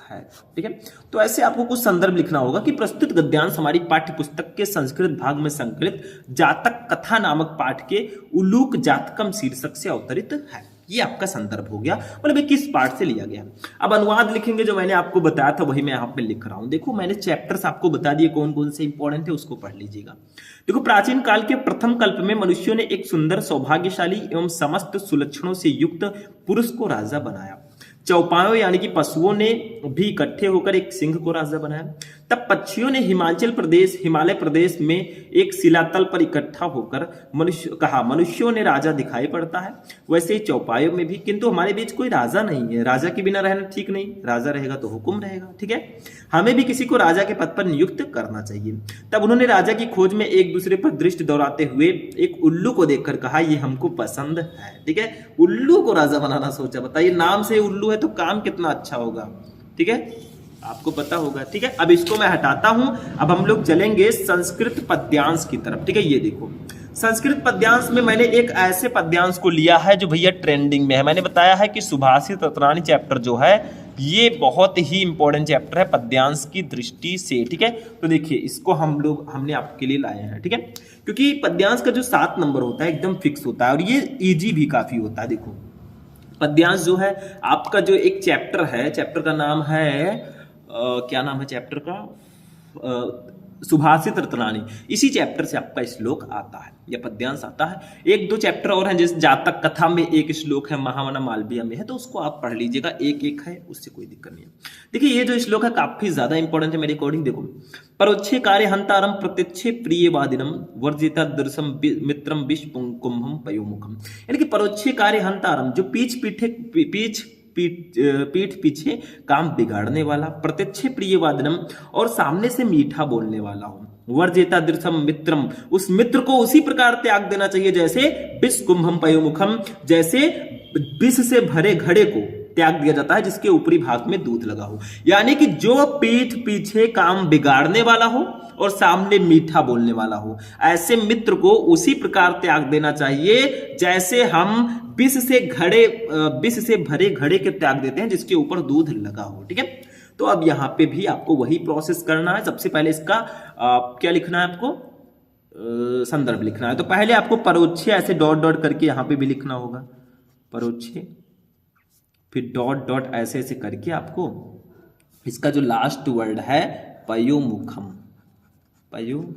है, ठीक है। तो ऐसे आपको कुछ संदर्भ लिखना होगा कि प्रस्तुत गद्यांश हमारी पाठ्य पुस्तक के संस्कृत भाग में संकलित जातक कथा नामक पाठ के उलूक जातकम शीर्षक से अवतरित है। ये आपका संदर्भ हो गया, मतलब ये किस पाठ से लिया गया। अब अनुवाद लिखेंगे, जो मैंने आपको बताया था वही मैं यहाँ पे लिख रहा हूं। देखो मैंने चैप्टर्स आपको बता दिए कौन कौन से इंपॉर्टेंट है, उसको पढ़ लीजिएगा। देखो प्राचीन काल के प्रथम कल्प में मनुष्यों ने एक सुंदर, सौभाग्यशाली एवं समस्त सुलक्षणों से युक्त पुरुष को राजा बनाया। चौपायों यानी कि पशुओं ने भी इकट्ठे होकर एक सिंह को राजा बनाया। तब पक्षियों ने हिमालय प्रदेश में एक शिलातल पर इकट्ठा होकर मनुष्यों ने राजा दिखाई पड़ता है। वैसे ही चौपायों में भी, किंतु हमारे बीच कोई राजा नहीं है, राजा के बिना रहना ठीक नहीं, राजा रहेगा तो हुक्म रहेगा, ठीक है। हमें भी किसी को राजा के पद पर नियुक्त करना चाहिए। तब उन्होंने राजा की खोज में एक दूसरे पर दृष्टि दौड़ाते हुए एक उल्लू को देखकर कहा ये हमको पसंद है, ठीक है। उल्लू को राजा बनाना सोचा, बताइए नाम से उल्लू है तो काम कितना अच्छा होगा, ठीक है, आपको पता होगा, ठीक है। अब इसको मैं हटाता हूं, अब हम लोग चलेंगे संस्कृत पद्यांश की तरफ, ठीक है। ये देखो संस्कृत पद्यांश में मैंने एक ऐसे पद्यांश को लिया है जो भैया ट्रेंडिंग में है। मैंने बताया है कि सुभाषित रत्नानी चैप्टर जो है ये बहुत ही इंपॉर्टेंट चैप्टर है पद्यांश की दृष्टि से, ठीक है। तो देखिए इसको हमने आपके लिए लाए हैं, ठीक है, क्योंकि पद्यांश का जो 7 नंबर होता है एकदम फिक्स होता है और ये इजी भी काफी होता है। देखो पद्यांश जो है आपका जो एक चैप्टर है, चैप्टर का नाम है क्या नाम है चैप्टर का, सुभाषित रत्नानी, इसी चैप्टर से आपका श्लोक आता है या पद्यांश आता है। एक दो चैप्टर और हैं, जैसे जातक कथा में एक श्लोक है, महामना मालवीय में है, तो उसको आप पढ़ लीजिएगा, एक एक है, उससे कोई दिक्कत नहीं है। देखिए ये जो श्लोक है काफी ज्यादा इंपॉर्टेंट है मेरे अकॉर्डिंग। देखो, परोक्षे कार्य हंतारम प्रत्यक्षे प्रियवादिनम वर्जिता दर्शम मित्रम विष कुंभम पयोमुखम, यानी कि परोक्षे कार्य हंतारम, जो पीठ पीछे काम बिगाड़ने वाला, प्रत्यक्ष प्रियवादनम, और सामने से मीठा बोलने वाला हो, वर्जेता दृशम मित्रम, उस मित्र को उसी प्रकार त्याग देना चाहिए जैसे विष कुंभम पयोमुखम, जैसे विष से भरे घड़े को त्याग दिया जाता है जिसके ऊपरी भाग में दूध लगा हो। यानी कि जो पीठ पीछे काम बिगाड़ने वाला हो और सामने मीठा बोलने वाला हो, ऐसे मित्र को उसी प्रकार त्याग देना चाहिए जैसे हम विष से भरे घड़े के त्याग देते हैं जिसके ऊपर दूध लगा हो। ठीक है, तो अब यहां पे भी आपको वही प्रोसेस करना है। सबसे पहले इसका क्या लिखना है आपको, संदर्भ लिखना है। तो पहले आपको परोक्षे ऐसे डॉट डॉट करके यहां पे भी लिखना होगा, परोक्षे, फिर डॉट डॉट ऐसे ऐसे करके आपको इसका जो लास्ट वर्ड है पयोमुखम, पयोमुखम,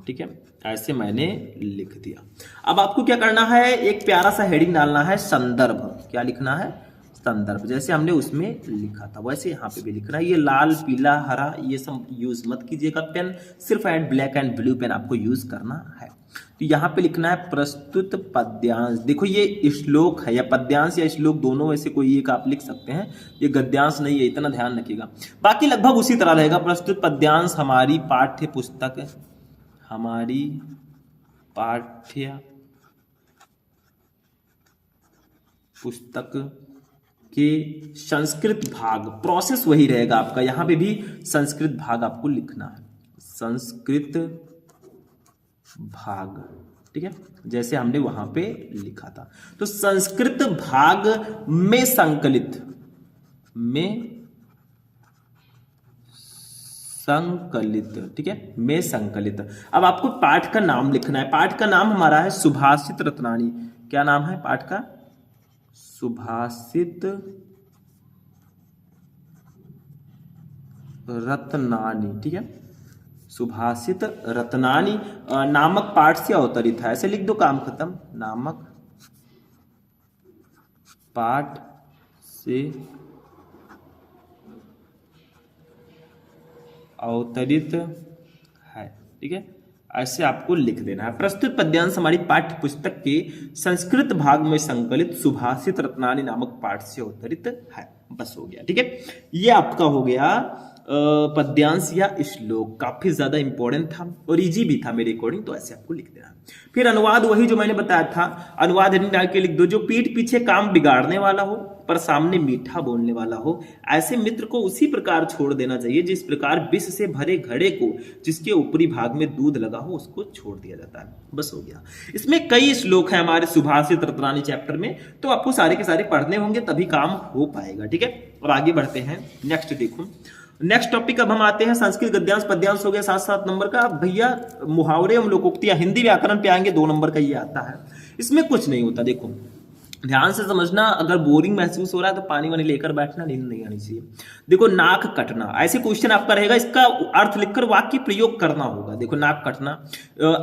ठीक है, ऐसे मैंने लिख दिया। अब आपको क्या करना है, एक प्यारा सा हेडिंग डालना है, संदर्भ। क्या लिखना है, संदर्भ, जैसे हमने उसमें लिखा था वैसे यहाँ पे भी लिखना है। ये लाल पीला हरा ये सब यूज मत कीजिएगा पेन, सिर्फ and black and blue pen आपको यूज करना है। तो यहाँ पे लिखना है प्रस्तुत पद्यांश। देखो ये श्लोक है, या पद्यांश या श्लोक दोनों में से कोई एक आप लिख सकते हैं, ये गद्यांश नहीं है, इतना ध्यान रखिएगा। बाकी लगभग उसी तरह रहेगा। प्रस्तुत पद्यांश हमारी पाठ्य पुस्तक, हमारी पाठ्य पुस्तक के संस्कृत भाग, प्रोसेस वही रहेगा आपका, यहां पे भी संस्कृत भाग आपको लिखना है, संस्कृत भाग, ठीक है, जैसे हमने वहां पे लिखा था। तो संस्कृत भाग में संकलित, ठीक है, में संकलित। अब आपको पाठ का नाम लिखना है। पाठ का नाम हमारा है सुभाषित रत्नानी। क्या नाम है पाठ का, सुभाषित रत्नानी, ठीक है, सुभाषित रत्नानी नामक पाठ से अवतरित है, ऐसे लिख दो, काम खत्म। नामक पाठ से अवतरित है, ठीक है, ऐसे आपको लिख देना है। प्रस्तुत पद्यांश हमारी पाठ्य पुस्तक के संस्कृत भाग में संकलित सुभाषित रत्नानी नामक पाठ से अवतरित है। बस हो गया, ठीक है, ये आपका हो गया पद्यांश या श्लोक। काफी ज्यादा इंपॉर्टेंट था और इजी भी था मेरे अकॉर्डिंग, तो ऐसे आपको लिख देना। फिर अनुवाद वही जो मैंने बताया था, अनुवाद हेडिंग डाल के लिख दो, जो पीठ पीछे काम बिगाड़ने वाला हो पर सामने मीठा बोलने वाला हो, ऐसे मित्र को उसी प्रकार छोड़ देना चाहिए जिस प्रकार विष से भरे घड़े को जिसके ऊपरी भाग में दूध लगा हो उसको छोड़ दिया जाता है। बस हो गया। इसमें कई श्लोक हैं हमारे सुभाषित रत्नानी चैप्टर में, तो आपको सारे के सारे पढ़ने होंगे तभी काम हो पाएगा, ठीक है। और आगे बढ़ते हैं, नेक्स्ट देखो, नेक्स्ट टॉपिक अब हम आते हैं संस्कृत गद्यांश पद्यांश हो गया 7-7 नंबर का। अब भैया मुहावरे हम लोकोक्तियां हिंदी व्याकरण पे आएंगे, 2 नंबर का ये आता है। इसमें कुछ नहीं होता, देखो ध्यान से समझना। अगर बोरिंग महसूस हो रहा है तो पानी वानी लेकर बैठना, नींद नहीं आनी चाहिए। देखो नाक कटना, ऐसे क्वेश्चन आपका रहेगा, इसका अर्थ लिखकर वाक्य प्रयोग करना होगा। देखो नाक कटना,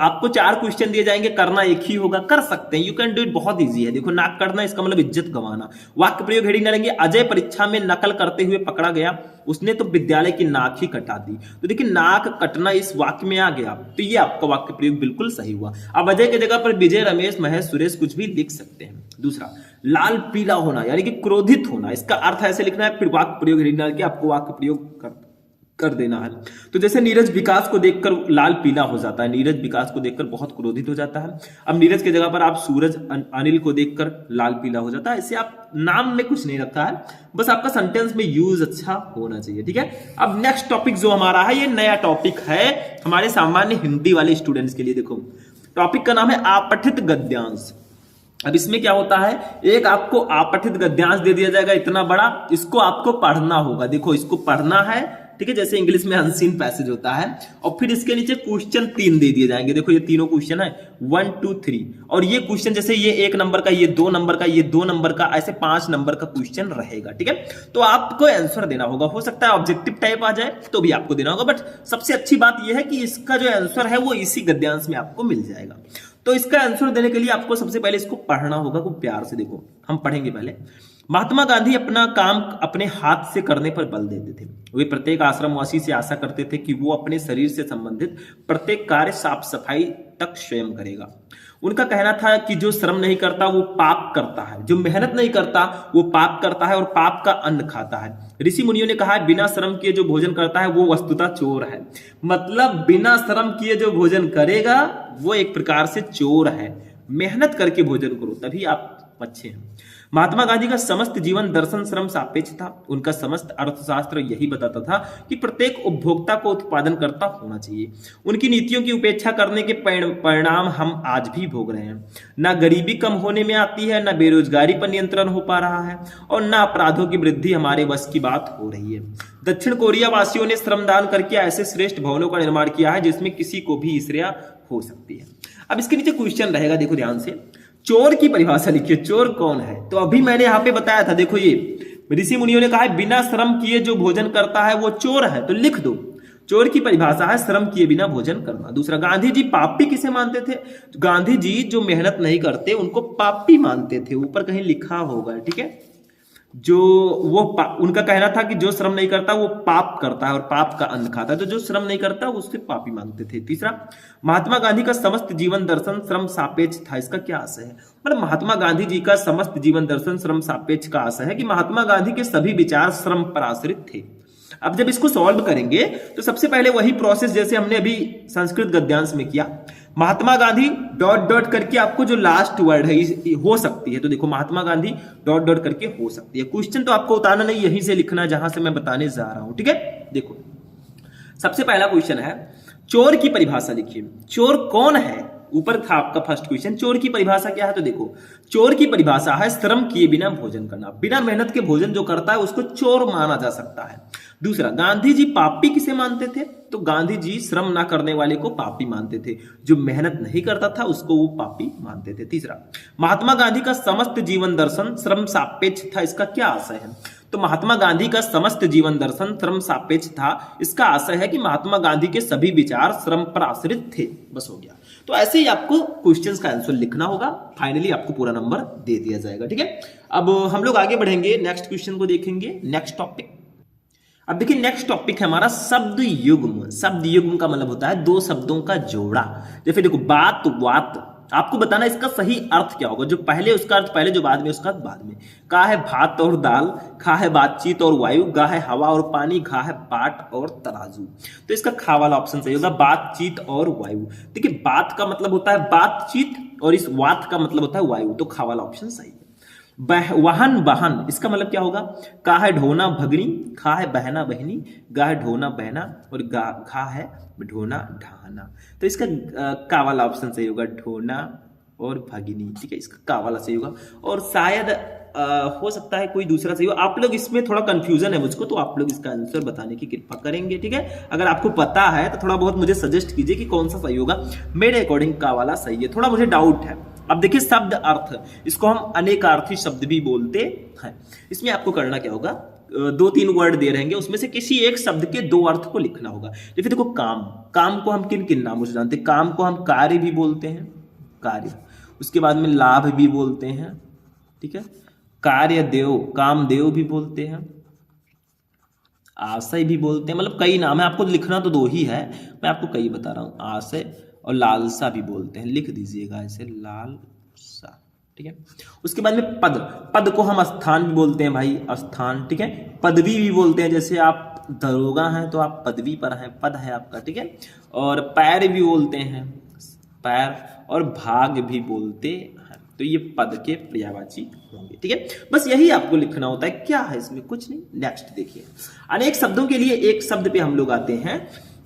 आपको 4 क्वेश्चन दिए जाएंगे, करना एक ही होगा, कर सकते हैं, यू कैन डू इट, बहुत ईजी है। देखो नाक कटना इसका मतलब इज्जत गंवाना। वाक्य प्रयोग हेडिंग डालेंगे, अजय परीक्षा में नकल करते हुए पकड़ा गया, उसने तो विद्यालय की नाक ही कटा दी। तो देखिए नाक कटना इस वाक्य में आ गया, तो ये आपका वाक्य प्रयोग बिल्कुल सही हुआ। अब अजय की जगह पर विजय, रमेश, महेश, सुरेश कुछ भी लिख सकते हैं। दूसरा लाल पीला होना यानी कि क्रोधित होना, इसका अर्थ ऐसे लिखना है, फिर वाक्य प्रयोग हेडिंग डाल के आपको वाक्य प्रयोग कर देना है। तो जैसे नीरज विकास को देखकर लाल पीला हो जाता है, नीरज विकास को देखकर बहुत क्रोधित हो जाता है। अब नीरज की जगह पर आप सूरज अनिल को देखकर लाल पीला हो जाता है। इससे आप नाम में कुछ नहीं रखा है, बस आपका सेंटेंस में यूज अच्छा होना चाहिए, ठीक है। अब नेक्स्ट टॉपिक जो हमारा है, ये नया टॉपिक है हमारे सामान्य हिंदी वाले स्टूडेंट्स के लिए। देखो टॉपिक का नाम है आपठित गद्यांश। अब इसमें क्या होता है, एक आपको आपठित गद्यांश दे दिया जाएगा इतना बड़ा, इसको आपको पढ़ना होगा। देखो इसको पढ़ना है, ठीक है, जैसे इंग्लिश में अनसीन पैसेज होता है। और फिर इसके नीचे क्वेश्चन 3 दे दिए जाएंगे। देखो ये तीनों क्वेश्चन है 1 2 3, और ये क्वेश्चन जैसे ये 1 नंबर का, ये 2 नंबर का, ये 2 नंबर का, ऐसे 5 नंबर का क्वेश्चन रहेगा। ठीक है, तो आपको आंसर देना होगा। हो सकता है ऑब्जेक्टिव टाइप आ जाए तो भी आपको देना होगा, बट सबसे अच्छी बात यह है कि इसका जो आंसर है वो इसी गद्यांश में आपको मिल जाएगा। तो इसका आंसर देने के लिए आपको सबसे पहले इसको पढ़ना होगा। खूब प्यार से देखो, हम पढ़ेंगे पहले। महात्मा गांधी अपना काम अपने हाथ से करने पर बल देते थे। वे प्रत्येक आश्रमवासी से आशा करते थे कि वो अपने शरीर से संबंधित प्रत्येक कार्य साफ सफाई तक स्वयं करेगा। उनका कहना था कि जो श्रम नहीं करता वो पाप करता है, जो मेहनत नहीं करता वो पाप करता है और पाप का अन्न खाता है। ऋषि मुनियों ने कहा है बिना श्रम किए जो भोजन करता है वो वस्तुतः चोर है। मतलब बिना श्रम किए जो भोजन करेगा वो एक प्रकार से चोर है। मेहनत करके भोजन करो तभी आप अच्छे हैं। महात्मा गांधी का समस्त जीवन दर्शन श्रम सापेक्ष था। उनका समस्त अर्थशास्त्र यही बताता था कि प्रत्येक उपभोक्ता को उत्पादनकर्ता होना चाहिए। उनकी नीतियों की उपेक्षा करने के परिणाम हम आज भी भोग रहे हैं। ना गरीबी कम होने में आती है, ना बेरोजगारी पर नियंत्रण हो पा रहा है, और ना अपराधों की वृद्धि हमारे बस की बात हो रही है। दक्षिण कोरिया वासियों ने श्रमदान करके ऐसे श्रेष्ठ भवनों का निर्माण किया है जिसमें किसी को भी ईर्ष्या हो सकती है। अब इसके नीचे क्वेश्चन रहेगा, देखो ध्यान से। चोर की परिभाषा लिखिए। चोर कौन है? तो अभी मैंने यहां पे बताया था, देखो ये ऋषि मुनियों ने कहा है बिना श्रम किए जो भोजन करता है वो चोर है, तो लिख दो। चोर की परिभाषा है श्रम किए बिना भोजन करना। दूसरा, गांधी जी पापी किसे मानते थे? गांधी जी जो मेहनत नहीं करते उनको पापी मानते थे। ऊपर कहीं लिखा होगा, ठीक है। जो वो उनका कहना था कि जो श्रम नहीं करता वो पाप करता है और पाप का अन्न खाता है, तो जो श्रम नहीं करता उससे पापी मानते थे। तीसरा, महात्मा गांधी का समस्त जीवन दर्शन श्रम सापेक्ष था। इसका क्या आशय है? मतलब महात्मा गांधी जी का समस्त जीवन दर्शन श्रम सापेक्ष का आशय है कि महात्मा गांधी के सभी विचार श्रम पर आश्रित थे। अब जब इसको सॉल्व करेंगे तो सबसे पहले वही प्रोसेस जैसे हमने अभी संस्कृत गद्यांश में किया। महात्मा गांधी डॉट डॉट करके आपको जो लास्ट वर्ड है हो सकती है, तो देखो महात्मा गांधी डॉट डॉट करके हो सकती है। क्वेश्चन तो आपको उतारना नहीं, यहीं से लिखना जहां से मैं बताने जा रहा हूं, ठीक है। देखो सबसे पहला क्वेश्चन है चोर की परिभाषा लिखिए। चोर कौन है? ऊपर था आपका फर्स्ट क्वेश्चन, चोर की परिभाषा क्या है? तो देखो चोर की परिभाषा है श्रम किए बिना भोजन करना। बिना मेहनत के भोजन जो करता है उसको चोर माना जा सकता है। दूसरा, गांधी जी पापी किसे मानते थे? तो गांधी जी श्रम ना करने वाले को पापी मानते थे, जो मेहनत नहीं करता था उसको वो पापी मानते थे। तीसरा, महात्मा गांधी का समस्त जीवन दर्शन श्रम सापेक्ष था। इसका क्या आशय है? तो महात्मा गांधी का समस्त जीवन दर्शन श्रम सापेक्ष था। इसका आशय है कि महात्मा गांधी के सभी विचार श्रम पर आश्रित थे। बस हो गया। तो ऐसे ही आपको क्वेश्चंस का आंसर लिखना होगा, फाइनली आपको पूरा नंबर दे दिया जाएगा, ठीक है। अब हम लोग आगे बढ़ेंगे, नेक्स्ट क्वेश्चन को देखेंगे, नेक्स्ट टॉपिक। अब देखिए नेक्स्ट टॉपिक है हमारा शब्द युग्म। शब्द युग्म का मतलब होता है दो शब्दों का जोड़ा। जैसे देखो बात वात, आपको बताना इसका सही अर्थ क्या होगा। जो पहले उसका अर्थ पहले, जो बाद में उसका बाद में। का है भात और दाल, खा है बातचीत और वायु, गा है हवा और पानी, घा है बाट और तराजू। तो इसका खा वाला ऑप्शन सही होगा, बातचीत और वायु। देखिए बात का मतलब होता है बातचीत और इस वात का मतलब होता है वायु, तो खा वाला ऑप्शन सही है। वाहन वाहन, इसका मतलब क्या होगा? का है ढोना भगनी, खा है बहना बहनी, गा है ढोना बहना और घा है ढोना ढाना। तो इसका का वाला ऑप्शन सही होगा, ढोना और भगिनी, ठीक है। इसका का वाला सही होगा। और शायद हो सकता है कोई दूसरा सही हो। आप लोग इसमें थोड़ा कंफ्यूजन है मुझको, तो आप लोग इसका आंसर बताने की कृपा करेंगे, ठीक है। अगर आपको पता है तो थोड़ा बहुत मुझे सजेस्ट कीजिए कि कौन सा सही होगा। मेरे अकॉर्डिंग का वाला सही है, थोड़ा मुझे डाउट है। अब देखिए शब्द अर्थ, इसको हम अनेकार्थी शब्द भी बोलते हैं। इसमें आपको करना क्या होगा, 2-3 वर्ड दे रहेंगे, उसमें से किसी एक शब्द के 2 अर्थ को लिखना होगा। जैसे देखो काम, काम को हम किन किन नामों से जानते हैं? काम को हम कार्य भी बोलते हैं, कार्य। उसके बाद में लाभ भी बोलते हैं, ठीक है। कार्य देव, काम देव भी बोलते हैं, आशय भी बोलते हैं। मतलब कई नाम है, आपको लिखना तो 2 ही है, मैं आपको कई बता रहा हूँ। आशय और लालसा भी बोलते हैं, लिख दीजिएगा ऐसे, लालसा, ठीक है। उसके बाद में पद, पद को हम स्थान भी बोलते हैं भाई, स्थान, ठीक है। पदवी भी बोलते हैं, जैसे आप दरोगा हैं तो आप पदवी पर हैं, पद है आपका, ठीक है। और पैर भी बोलते हैं, पैर, और भाग भी बोलते हैं, तो ये पद के पर्यायवाची होंगे, ठीक है। बस यही आपको लिखना होता है। क्या है इसमें? कुछ नहीं। नेक्स्ट देखिए, अनेक शब्दों के लिए एक शब्द पे हम लोग आते हैं।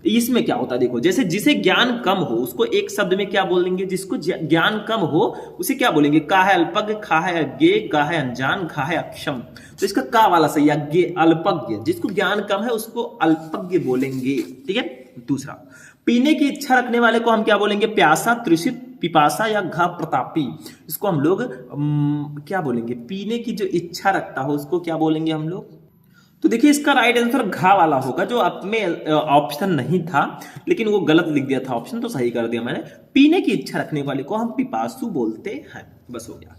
इसमें क्या होता है देखो, जैसे जिसे ज्ञान कम हो उसको एक शब्द में क्या बोलेंगे, जिसको ज्ञान कम हो उसे क्या बोलेंगे, का है अल्पज्ञ, खा है अज्ञे, का है अनजान, खा है अक्षम। तो इसका का वाला सही है, अज्ञे अल्पज्ञ, जिसको ज्ञान कम है उसको अल्पज्ञ बोलेंगे। ठीक है। दूसरा, पीने की इच्छा रखने वाले को हम क्या बोलेंगे, प्यासा, तृषित, पिपासा या घा प्रतापी। इसको हम लोग क्या बोलेंगे, पीने की जो इच्छा रखता हो उसको क्या बोलेंगे हम लोग। तो देखिए इसका राइट आंसर घा वाला होगा, जो आप में ऑप्शन नहीं था लेकिन वो गलत लिख दिया था ऑप्शन, तो सही कर दिया मैंने। पीने की इच्छा रखने वाले को हम पिपासु बोलते हैं। बस हो गया।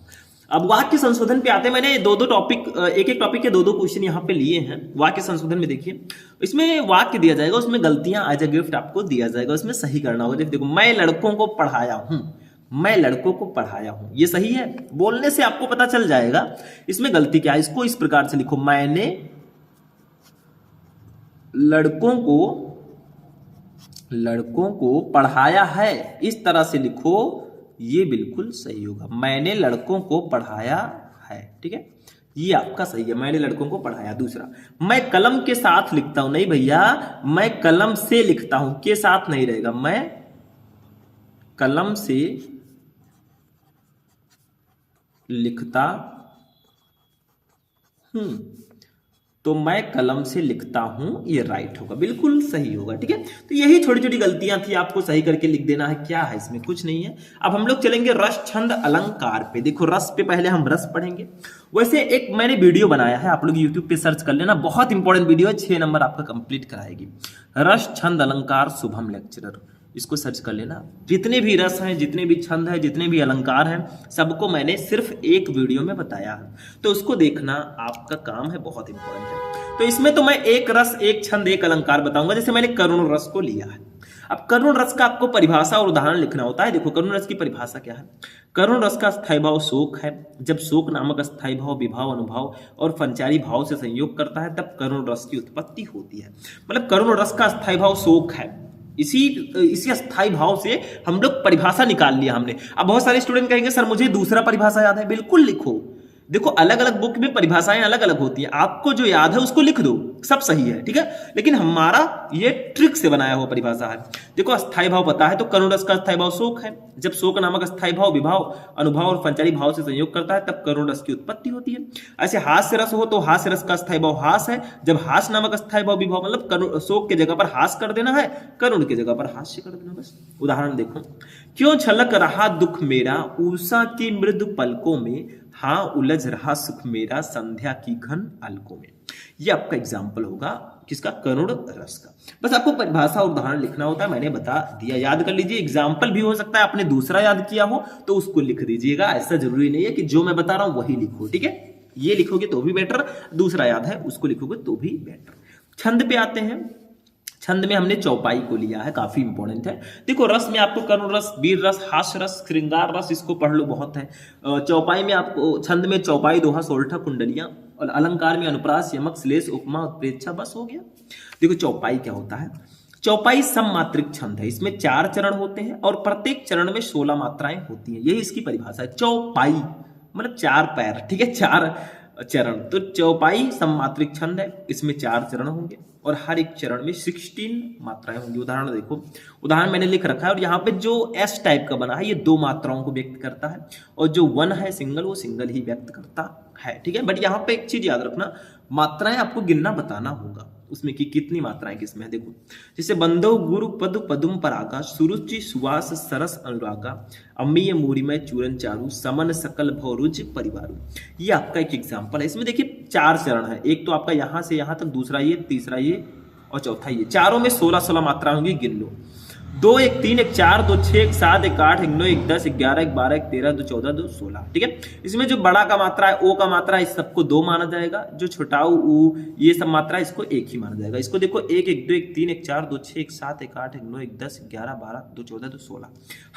अब वाक्य संशोधन पे आते हैं। मैंने दो दो टॉपिक, एक एक टॉपिक के दो दो क्वेश्चन यहाँ पे लिए हैं। वाक्य संशोधन में देखिए, इसमें वाक्य दिया जाएगा, उसमें गलतियां एज अ गिफ्ट आपको दिया जाएगा, उसमें सही करना होगा। देखो, मैं लड़कों को पढ़ाया हूं, मैं लड़कों को पढ़ाया हूं, ये सही है, बोलने से आपको पता चल जाएगा इसमें गलती क्या है। इसको इस प्रकार से लिखो, मैंने लड़कों को पढ़ाया है, इस तरह से लिखो, ये बिल्कुल सही होगा। मैंने लड़कों को पढ़ाया है। ठीक है, ये आपका सही है, मैंने लड़कों को पढ़ाया। दूसरा, मैं कलम के साथ लिखता हूं, नहीं भैया, मैं कलम से लिखता हूं, के साथ नहीं रहेगा, मैं कलम से लिखता हूं, तो मैं कलम से लिखता हूं, ये राइट होगा, बिल्कुल सही होगा। ठीक है, तो यही छोटी छोटी गलतियां थी, आपको सही करके लिख देना है। क्या है इसमें, कुछ नहीं है। अब हम लोग चलेंगे रस, छंद, अलंकार पे। देखो, रस पे पहले हम रस पढ़ेंगे। वैसे एक मैंने वीडियो बनाया है, आप लोग यूट्यूब पे सर्च कर लेना, बहुत इंपॉर्टेंट वीडियो है, 6 नंबर आपका कंप्लीट कराएगी। रस, छंद, अलंकार, शुभम लेक्चरर, इसको सर्च कर लेना। जितने भी रस हैं, जितने भी छंद हैं, जितने भी अलंकार हैं, सबको मैंने सिर्फ एक वीडियो में बताया है, तो उसको देखना आपका काम है, बहुत इंपॉर्टेंट है। तो इसमें तो मैं एक रस, एक छंद, एक अलंकार बताऊंगा। जैसे मैंने करुण रस को लिया है, अब करुण रस का आपको परिभाषा और उदाहरण लिखना होता है। देखो, करुण रस की परिभाषा क्या है। करुण रस का स्थायी भाव शोक है। जब शोक नामक स्थायी भाव विभाव, अनुभव और पंचारी भाव से संयोग करता है, तब करुण रस की उत्पत्ति होती है। मतलब करुण रस का स्थायी भाव शोक है, इसी स्थायी भाव से हम लोग परिभाषा निकाल लिया हमने। अब बहुत सारे स्टूडेंट कहेंगे सर मुझे दूसरा परिभाषा याद है, बिल्कुल लिखो। देखो, अलग अलग बुक में परिभाषाएं अलग अलग होती हैं, आपको जो याद है उसको लिख दो, सब सही है। ठीक है, लेकिन हमारा ये ट्रिक से बनाया हुआ परिभाषा है। देखो, स्थायी भाव पता है, तो करुण रस का स्थायी भाव शोक है। जब शोक नामक स्थायी भाव विभाव, अनुभव और पंचारी भाव से संयोग करता है, तब करुण रस की उत्पत्ति होती है। ऐसे हास्य रस हो तो हास्य रस का स्थायी भाव हास है। जब हास नामक स्थायी भाव विभाव, मतलब शोक के जगह पर हास कर देना है, करुण की जगह पर हास्य कर देना, बस। उदाहरण देखो, क्यों छलक रहा दुख मेरा उषा की मृदु पलकों में, हाँ उलझ रहा सुख मेरा संध्या की घन अलकों में। ये आपका एग्जाम्पल होगा किसका, करुण रस का। बस आपको परिभाषा और उदाहरण लिखना होता है, मैंने बता दिया, याद कर लीजिए। एग्जाम्पल भी हो सकता है आपने दूसरा याद किया हो तो उसको लिख दीजिएगा, ऐसा जरूरी नहीं है कि जो मैं बता रहा हूं वही लिखो। ठीक है, ये लिखोगे तो भी बेटर, दूसरा याद है उसको लिखोगे तो भी बेटर। छंद पे आते हैं। छंद में हमने चौपाई को लिया है, काफी इंपॉर्टेंट है। देखो, रस में आपको करुण रस, वीर रस, हास्य रस, श्रृंगार रस, इसको पढ़ लो, बहुत है। चौपाई में आपको, छंद में चौपाई, दोहा, सोरठा, कुंडलियां, और अलंकार में अनुप्रास, यमक, श्लेष, उपमा, उत्प्रेक्षा, बस हो गया। देखो, चौपाई क्या होता है। चौपाई सममात्रिक छंद है, इसमें 4 चरण होते हैं और प्रत्येक चरण में 16 मात्राएं होती हैं, यही इसकी परिभाषा है। चौपाई मतलब 4 पैर, ठीक है, 4 चरण। तो चौपाई सममात्रिक छंद है, इसमें 4 चरण होंगे और हर एक चरण में 16 मात्राएं होंगी। उदाहरण देखो, उदाहरण मैंने लिख रखा है, और यहाँ पे जो एस टाइप का बना है ये 2 मात्राओं को व्यक्त करता है, और जो 1 है सिंगल, वो सिंगल ही व्यक्त करता है। ठीक है, बट यहाँ पे एक चीज याद रखना, मात्राएं आपको गिनना बताना होगा उसमें कि कितनी मात्राएं किसमें है। देखो, जैसे बंधो गुरु पद पदुम परागा, सुरुचि सुवास सरस अनुरागा, अम्मीय मूरिमय चूरन चारू, समन सकल भवरुज परिवारू। ये आपका एक एग्जाम्पल है। इसमें देखिए 4 चरण है, एक तो आपका यहां से यहां तक, दूसरा ये, तीसरा ये और चौथा ये। चारों में 16 मात्रा होंगी, गिन लो। 2 1 3 1 4 2 6 1 7 1 8 1 9 1 10 1 11 1 12 1 13 2 14 2 16। ठीक है, इसमें जो बड़ा का मात्रा है, ओ का मात्रा है, इस सबको 2 माना जाएगा। जो छोटा ऊ, ये सब मात्रा है, इसको 1 ही माना जाएगा। इसको देखो, 1 1 2 1 3 1 4 2 6 1 7 1 8 1 9 1 10 11 12 2 14 2 16।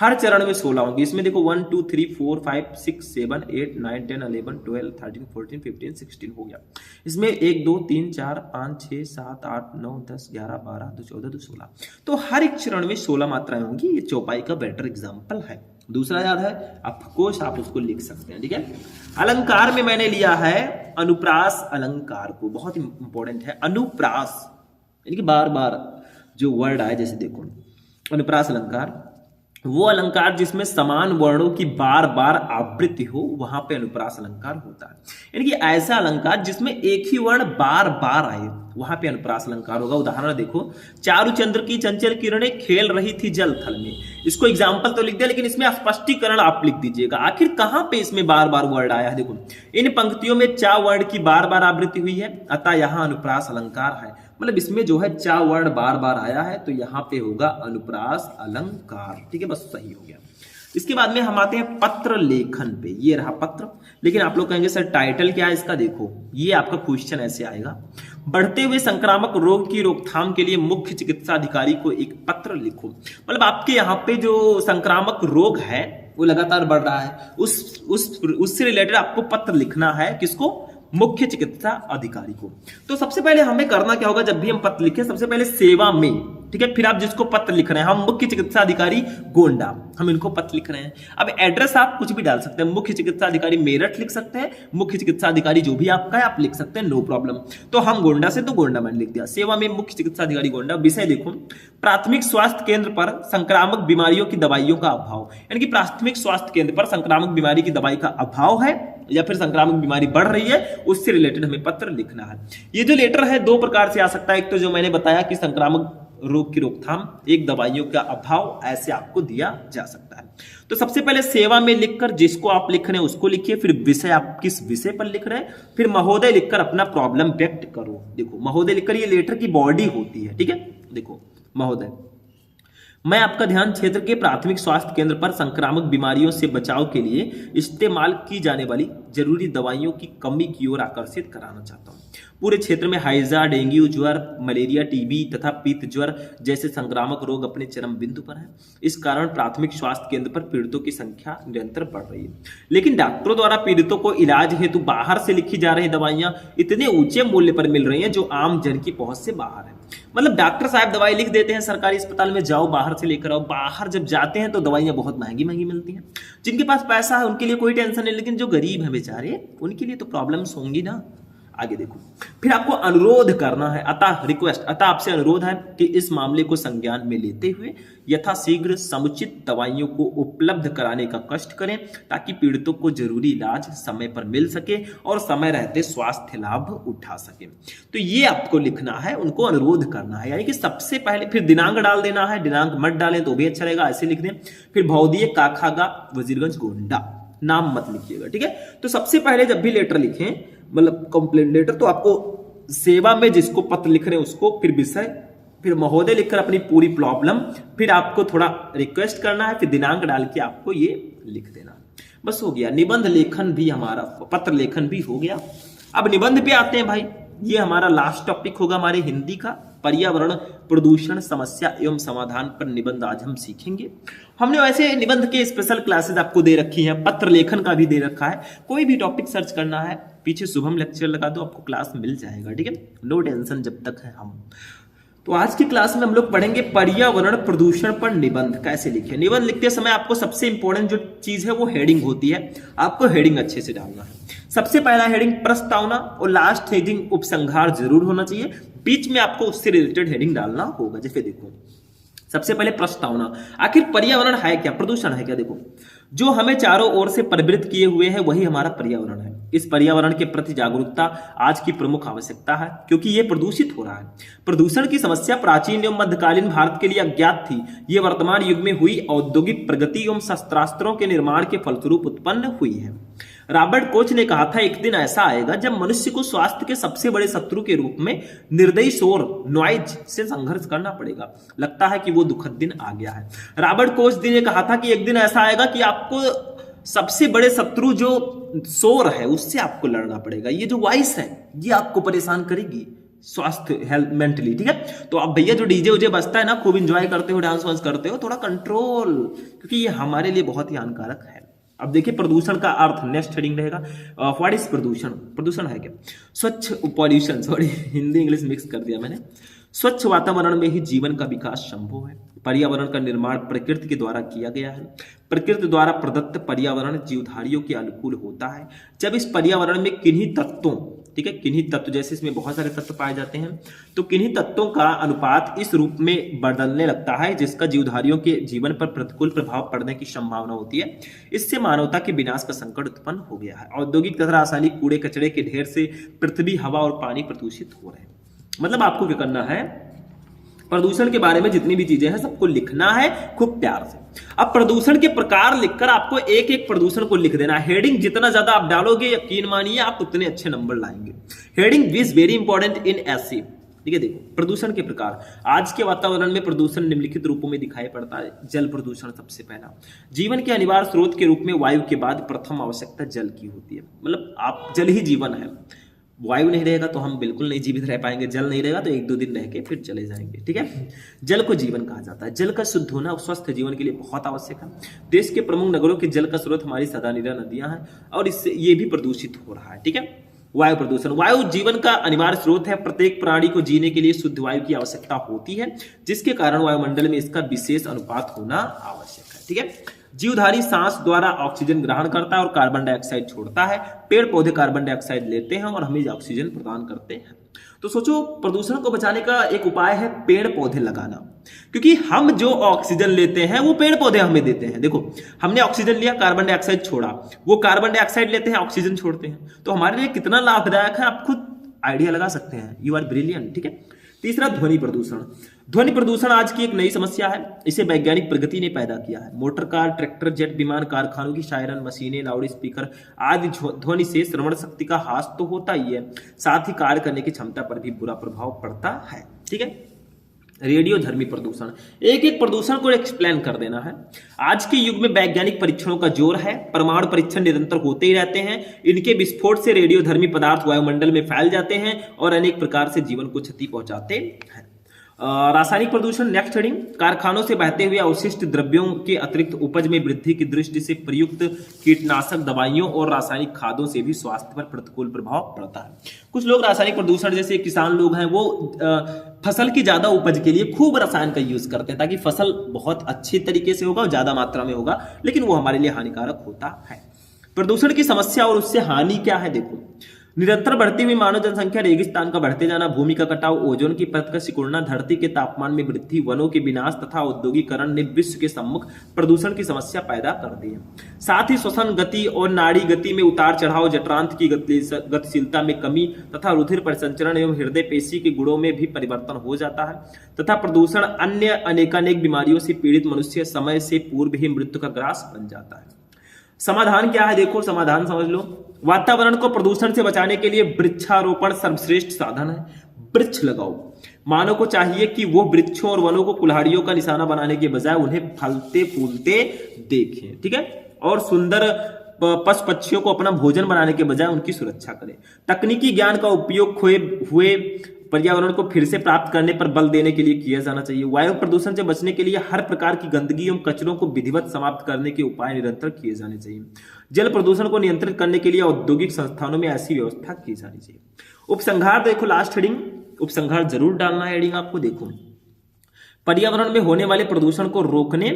हर चरण में 16 होंगे। इसमें देखो 1 2 3 4 5 6 7 8 9 10 11 12 13 14 15 16 हो गया। इसमें 1 2 3 4 5 6 7 8 9 10 11 12 2 14 2 16। तो हर एक चरण में 16 मात्राएं होंगी। ये चौपाई का बेटर एग्जाम्पल है। दूसरा याद है, ऑफकोर्स आप उसको लिख सकते हैं। ठीक है, अलंकार में मैंने लिया है अनुप्रास अलंकार को, बहुत इंपॉर्टेंट है। अनुप्रास यानी कि बार बार, जो वर्ड आए, जैसे देखो अनुप्रास अलंकार, वो अलंकार जिसमें समान वर्णों की बार बार आवृत्ति हो, वहां पे अनुप्रास अलंकार होता है। यानी कि ऐसा अलंकार जिसमें एक ही वर्ण बार बार आए, वहां पे अनुप्रास अलंकार होगा। उदाहरण देखो, चारु चंद्र की चंचल किरणें खेल रही थी जल थल में। इसको एग्जाम्पल तो लिख दिया, लेकिन इसमें स्पष्टीकरण आप लिख दीजिएगा, आखिर कहां पे इसमें बार बार वर्ड आया है। देखो, इन पंक्तियों में चा वर्ण की बार बार आवृत्ति हुई है, अतः यहां अनुप्रास अलंकार है। मतलब इसमें जो है चा वर्ण बार बार आया है, तो यहां पे होगा अनुप्रास अलंकार। ठीक है, बस सही हो गया। इसके बाद में हम आते हैं पत्र लेखन पे। ये रहा पत्र, लेकिन आप लोग कहेंगे सर टाइटल क्या है इसका। देखो, ये आपका क्वेश्चन ऐसे आएगा, बढ़ते हुए संक्रामक रोग की रोकथाम के लिए मुख्य चिकित्सा अधिकारी को एक पत्र लिखो। मतलब आपके यहाँ पे जो संक्रामक रोग है वो लगातार बढ़ रहा है, उससे रिलेटेड आपको पत्र लिखना है। किसको? मुख्य चिकित्सा अधिकारी को। तो सबसे पहले हमें करना क्या होगा, जब भी हम पत्र लिखें, सबसे पहले सेवा में, ठीक है, फिर आप जिसको पत्र लिख रहे हैं, हम मुख्य चिकित्सा अधिकारी गोंडा, हम इनको पत्र लिख रहे हैं। अब एड्रेस आप कुछ भी डाल सकते हैं, मुख्य चिकित्सा अधिकारी मेरठ लिख सकते हैं, मुख्य चिकित्सा अधिकारी जो भी आपका है आप लिख सकते हैं, नो प्रॉब्लम। तो हम गोंडा से, तो गोंडा मैंने लिख दिया। सेवा में मुख्य चिकित्सा अधिकारी गोंडा। विषय देखो, प्राथमिक स्वास्थ्य केंद्र पर संक्रामक बीमारियों की दवाइयों का अभाव। यानी कि प्राथमिक स्वास्थ्य केंद्र पर संक्रामक बीमारी की दवाई का अभाव है, या फिर संक्रामक बीमारी बढ़ रही है, उससे रिलेटेड हमें पत्र लिखना है। ये जो लेटर है दो प्रकार से आ सकता है। एक तो जो मैंने बताया कि संक्रामक रोग की रोकथाम, एक दवाइयों का अभाव, ऐसे आपको दिया जा सकता है। तो सबसे पहले सेवा में लिखकर जिसको आप लिख रहे हैं उसको लिखिए, फिर विषय, आप किस विषय पर लिख रहे हैं, फिर महोदय लिखकर अपना प्रॉब्लम व्यक्त करो। देखो, महोदय लिखकर, ये लेटर की बॉडी होती है, ठीक है। देखो, महोदय, मैं आपका ध्यान क्षेत्र के प्राथमिक स्वास्थ्य केंद्र पर संक्रामक बीमारियों से बचाव के लिए इस्तेमाल की जाने वाली जरूरी दवाइयों की कमी की ओर आकर्षित कराना चाहता हूँ। पूरे क्षेत्र में हैजा, डेंगू ज्वर, मलेरिया, टीबी तथा पीत ज्वर जैसे संक्रामक रोग अपने चरम बिंदु पर हैं। इस कारण प्राथमिक स्वास्थ्य केंद्र पर पीड़ितों की संख्या निरंतर बढ़ रही है, लेकिन डॉक्टरों द्वारा पीड़ितों को इलाज हेतु बाहर से लिखी जा रही दवाइयां इतने ऊंचे मूल्य पर मिल रही हैं जो आम जन की पहुंच से बाहर है। मतलब डॉक्टर साहब दवाई लिख देते हैं, सरकारी अस्पताल में जाओ बाहर से लेकर आओ, बाहर जब जाते हैं तो दवाइयां बहुत महंगी महंगी मिलती हैं। जिनके पास पैसा है उनके लिए कोई टेंशन नहीं, लेकिन जो गरीब है बेचारे, उनके लिए तो प्रॉब्लम्स होंगी ना। आगे देखो, फिर आपको अनुरोध करना है, अतः आपसे अनुरोध है कि इस मामले को संज्ञान में लेते हुए यथाशीघ्र समुचित दवाइयों को उपलब्ध कराने का कष्ट करें, ताकि पीड़ितों को जरूरी इलाज समय पर मिल सके और समय रहते स्वास्थ्य लाभ उठा सके। तो ये आपको लिखना है, उनको अनुरोध करना है। यानी कि सबसे पहले, फिर दिनांक डाल देना है, दिनांक मत डालें तो भी अच्छा रहेगा, ऐसे लिख दें। फिर भौदिये काखागा वजीरगंज गोंडा, नाम मत लिखिएगा, ठीक है। तो सबसे पहले जब भी लेटर लिखें, मतलब कंप्लेंट लेटर, तो आपको सेवा में जिसको पत्र लिख रहे हैं उसको, फिर विषय, फिर महोदय लिखकर अपनी पूरी प्रॉब्लम, फिर आपको थोड़ा रिक्वेस्ट करना है, फिर दिनांक डाल के आपको ये लिख देना। बस हो गया। निबंध लेखन भी हमारा, पत्र लेखन भी हो गया। अब निबंध पे आते हैं भाई। ये हमारा लास्ट टॉपिक होगा हमारे हिंदी का, पर्यावरण प्रदूषण समस्या एवं समाधान पर निबंध आज हम सीखेंगे। हमने वैसे निबंध के स्पेशल क्लासेस आपको दे रखी हैं, पत्र लेखन का भी दे रखा है। कोई भी टॉपिक सर्च करना है, पीछे शुभम लेक्चर लगा दो, आपको क्लास मिल जाएगा, ठीक है, नो टेंशन जब तक है हम। तो आज की क्लास में हम लोग पढ़ेंगे पर्यावरण प्रदूषण पर निबंध कैसे लिखें। निबंध लिखते समय आपको सबसे इंपॉर्टेंट जो चीज है वो हेडिंग होती है। आपको हेडिंग अच्छे से डालना है। सबसे पहला हेडिंग प्रस्तावना और लास्ट हेडिंग उपसंहार जरूर होना चाहिए। बीच में आपको उससे रिलेटेड हेडिंग डालना होगा। जैसे देखो, सबसे पहले प्रस्तावना, आखिर पर्यावरण है क्या, प्रदूषण है क्या। देखो, जो हमें चारों ओर से परिवृत किए हुए हैं वही हमारा पर्यावरण है। इस पर्यावरण के प्रति जागरूकता आज की प्रमुख आवश्यकता है, क्योंकि यह प्रदूषित हो रहा है। प्रदूषण की समस्या प्राचीन एवं मध्यकालीन भारत के लिए अज्ञात थी। ये वर्तमान युग में हुई औद्योगिक प्रगति एवं शस्त्रास्त्रों के निर्माण के फलस्वरूप उत्पन्न हुई है। रॉबर्ट कोच ने कहा था, एक दिन ऐसा आएगा जब मनुष्य को स्वास्थ्य के सबसे बड़े शत्रु के रूप में निर्दयी शोर, नॉइज से संघर्ष करना पड़ेगा। लगता है कि वो दुखद दिन आ गया है। रॉबर्ट कोच ने कहा था कि एक दिन ऐसा आएगा कि आपको सबसे बड़े शत्रु जो शोर है उससे आपको लड़ना पड़ेगा। ये जो वॉइस है ये आपको परेशान करेगी स्वास्थ्य, हेल्थ, मेंटली, ठीक है। तो आप भैया जो डीजे उजे बजता है ना, खूब इंजॉय करते हो, डांस वांस करते हो, थोड़ा कंट्रोल, क्योंकि ये हमारे लिए बहुत ही हानिकारक है। अब देखिए प्रदूषण का अर्थ, नेक्स्ट हेडिंग रहेगा व्हाट इज प्रदूषण। प्रदूषण है क्या, स्वच्छ pollution, sorry Hindi English mix कर दिया मैंने। स्वच्छ वातावरण में ही जीवन का विकास संभव है। पर्यावरण का निर्माण प्रकृति के द्वारा किया गया है। प्रकृति द्वारा प्रदत्त पर्यावरण जीवधारियों के अनुकूल होता है। जब इस पर्यावरण में किन्हीं तत्वों ठीक है, किन्हीं तत्व, जैसे इसमें बहुत सारे तत्व पाए जाते हैं, तो किन्हीं तत्वों का अनुपात इस रूप में बदलने लगता है जिसका जीवधारियों के जीवन पर प्रतिकूल प्रभाव पड़ने की संभावना होती है। इससे मानवता के विनाश का संकट उत्पन्न हो गया है। औद्योगिक तथा रासायनिक कूड़े कचरे के ढेर से पृथ्वी, हवा और पानी प्रदूषित हो रहे हैं। मतलब आपको क्या करना है, प्रदूषण के बारे में जितनी भी चीजें हैं सबको लिखना है खूब प्यार से। अब प्रदूषण के प्रकार लिखकर आपको एक एक प्रदूषण को लिख देना है। हेडिंग जितना ज्यादा आप डालोगे, यकीन मानिए आप उतने अच्छे नंबर लाएंगे। Heading is very important in essay. ठीक है, देखो प्रदूषण के प्रकार। आज के वातावरण में प्रदूषण निम्नलिखित रूपों में दिखाई पड़ता है। जल प्रदूषण सबसे पहला। जीवन के अनिवार्य स्रोत के रूप में वायु के बाद प्रथम आवश्यकता जल की होती है। मतलब आप, जल ही जीवन है। वायु नहीं रहेगा तो हम बिल्कुल नहीं जीवित रह पाएंगे, जल नहीं रहेगा तो एक दो दिन रह के फिर चले जाएंगे। ठीक है, जल को जीवन कहा जाता है। जल का शुद्ध होना और स्वस्थ जीवन के लिए बहुत आवश्यक है। देश के प्रमुख नगरों के जल का स्रोत हमारी सदानीरा नदियां हैं और इससे ये भी प्रदूषित हो रहा है। ठीक है, वायु प्रदूषण। वायु जीवन का अनिवार्य स्रोत है। प्रत्येक प्राणी को जीने के लिए शुद्ध वायु की आवश्यकता होती है, जिसके कारण वायुमंडल में इसका विशेष अनुपात होना आवश्यक है। ठीक है, जीवधारी सांस द्वारा ऑक्सीजन ग्रहण करता है और कार्बन डाइऑक्साइड छोड़ता है। पेड़ पौधे कार्बन डाइऑक्साइड लेते हैं और हमें ऑक्सीजन प्रदान करते हैं। तो सोचो, प्रदूषण को बचाने का एक उपाय है पेड़ पौधे लगाना, क्योंकि हम जो ऑक्सीजन लेते हैं वो पेड़ पौधे हमें देते हैं। देखो, हमने ऑक्सीजन लिया, कार्बन डाइऑक्साइड छोड़ा, वो कार्बन डाइऑक्साइड लेते हैं, ऑक्सीजन छोड़ते हैं, तो हमारे लिए कितना लाभदायक है आप खुद आइडिया लगा सकते हैं। You are brilliant. ठीक है, तीसरा ध्वनि प्रदूषण। ध्वनि प्रदूषण आज की एक नई समस्या है। इसे वैज्ञानिक प्रगति ने पैदा किया है। मोटर कार, ट्रैक्टर, जेट विमान, कारखानों की सायरन मशीनें, लाउड स्पीकर आदि ध्वनि से श्रवण शक्ति का ह्रास तो होता ही है, साथ ही कार्य करने की क्षमता पर भी बुरा प्रभाव पड़ता है। ठीक है, रेडियोधर्मी प्रदूषण। एक एक प्रदूषण को एक्सप्लेन कर देना है। आज के युग में वैज्ञानिक परीक्षणों का जोर है। परमाणु परीक्षण निरंतर होते ही रहते हैं। इनके विस्फोट से रेडियोधर्मी पदार्थ वायुमंडल में फैल जाते हैं और अनेक प्रकार से जीवन को क्षति पहुंचाते हैं। रासायनिक प्रदूषण। नेक्स्ट हेडिंग, कारखानों से बहते हुए अवशिष्ट द्रव्यों के अतिरिक्त उपज में वृद्धि की दृष्टि से प्रयुक्त कीटनाशक दवाइयों और रासायनिक खादों से भी स्वास्थ्य पर प्रतिकूल प्रभाव पड़ता है। कुछ लोग रासायनिक प्रदूषण, जैसे किसान लोग हैं, वो फसल की ज्यादा उपज के लिए खूब रसायन का यूज करते हैं ताकि फसल बहुत अच्छी तरीके से होगा और ज्यादा मात्रा में होगा, लेकिन वो हमारे लिए हानिकारक होता है। प्रदूषण की समस्या और उससे हानि क्या है, देखो। निरंतर बढ़ती हुई मानव जनसंख्या, रेगिस्तान का बढ़ते जाना, भूमि का कटाव, ओजोन की परत का सिकुड़ना, धरती के तापमान में वृद्धि, वनों के विनाश तथा औद्योगिकरण ने विश्व के सम्मुख प्रदूषण की समस्या पैदा कर दी है। साथ ही श्वसन गति और नाड़ी गति में उतार चढ़ाव, जठरांत की गतिशीलता में कमी तथा रुधिर परिसंचरण एवं हृदय पेशी के गुणों में भी परिवर्तन हो जाता है तथा प्रदूषण अन्य अनेकानेक बीमारियों से पीड़ित मनुष्य समय से पूर्व ही मृत्यु का ग्रास बन जाता है। समाधान क्या है, देखो समाधान समझ लो। वातावरण को प्रदूषण से बचाने के लिए वृक्षारोपण सर्वश्रेष्ठ साधन है। वृक्ष लगाओ। मानव को चाहिए कि वो वृक्षों और वनों को कुल्हाड़ियों का निशाना बनाने के बजाय उन्हें फलते फूलते देखें। ठीक है, और सुंदर पशु पक्षियों को अपना भोजन बनाने के बजाय उनकी सुरक्षा करें। तकनीकी ज्ञान का उपयोग खोए हुए पर्यावरण को फिर से प्राप्त करने पर बल देने के लिए किया जाना चाहिए। वायु प्रदूषण से बचने के लिए हर प्रकार की गंदगी एवं कचरों को विधिवत समाप्त करने के उपाय निरंतर किए जाने चाहिए। जल प्रदूषण को नियंत्रित करने के लिए औद्योगिक संस्थानों में ऐसी व्यवस्था की जानी चाहिए। उपसंहार देखो, लास्ट हेडिंग, उपसंहार जरूर डालना है हेडिंग आपको। देखो, पर्यावरण में होने वाले प्रदूषण को रोकने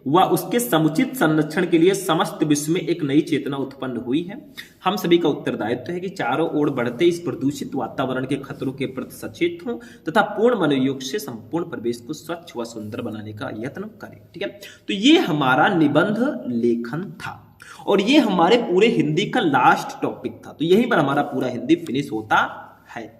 व उसके समुचित संरक्षण के लिए समस्त विश्व में एक नई चेतना उत्पन्न हुई है। हम सभी का उत्तरदायित्व है कि चारों ओर बढ़ते इस प्रदूषित वातावरण के खतरों के प्रति सचेत हों तथा पूर्ण मनोयोग से संपूर्ण परिवेश को स्वच्छ व सुंदर बनाने का यत्न करें। ठीक है, तो ये हमारा निबंध लेखन था और ये हमारे पूरे हिंदी का लास्ट टॉपिक था। तो यहीं पर हमारा पूरा हिंदी फिनिश होता है।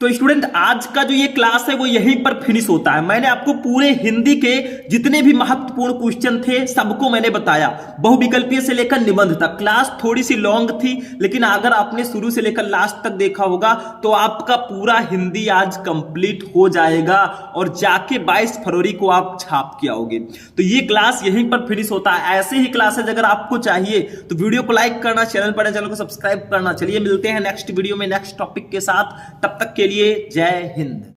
तो स्टूडेंट, आज का जो ये क्लास है वो यहीं पर फिनिश होता है। मैंने आपको पूरे हिंदी के जितने भी महत्वपूर्ण क्वेश्चन थे सबको मैंने बताया, बहुविकल्पीय से लेकर निबंध तक। क्लास थोड़ी सी लॉन्ग थी, लेकिन अगर आपने शुरू से लेकर लास्ट तक देखा होगा तो आपका पूरा हिंदी आज कंप्लीट हो जाएगा और जाके 22 फरवरी को आप छाप के आओगे। तो ये क्लास यहीं पर फिनिश होता है। ऐसे ही क्लासेज अगर आपको चाहिए तो वीडियो को लाइक करना, चैनल को सब्सक्राइब करना। चलिए मिलते हैं नेक्स्ट वीडियो में नेक्स्ट टॉपिक के साथ। तब तक के लिए जय हिंद।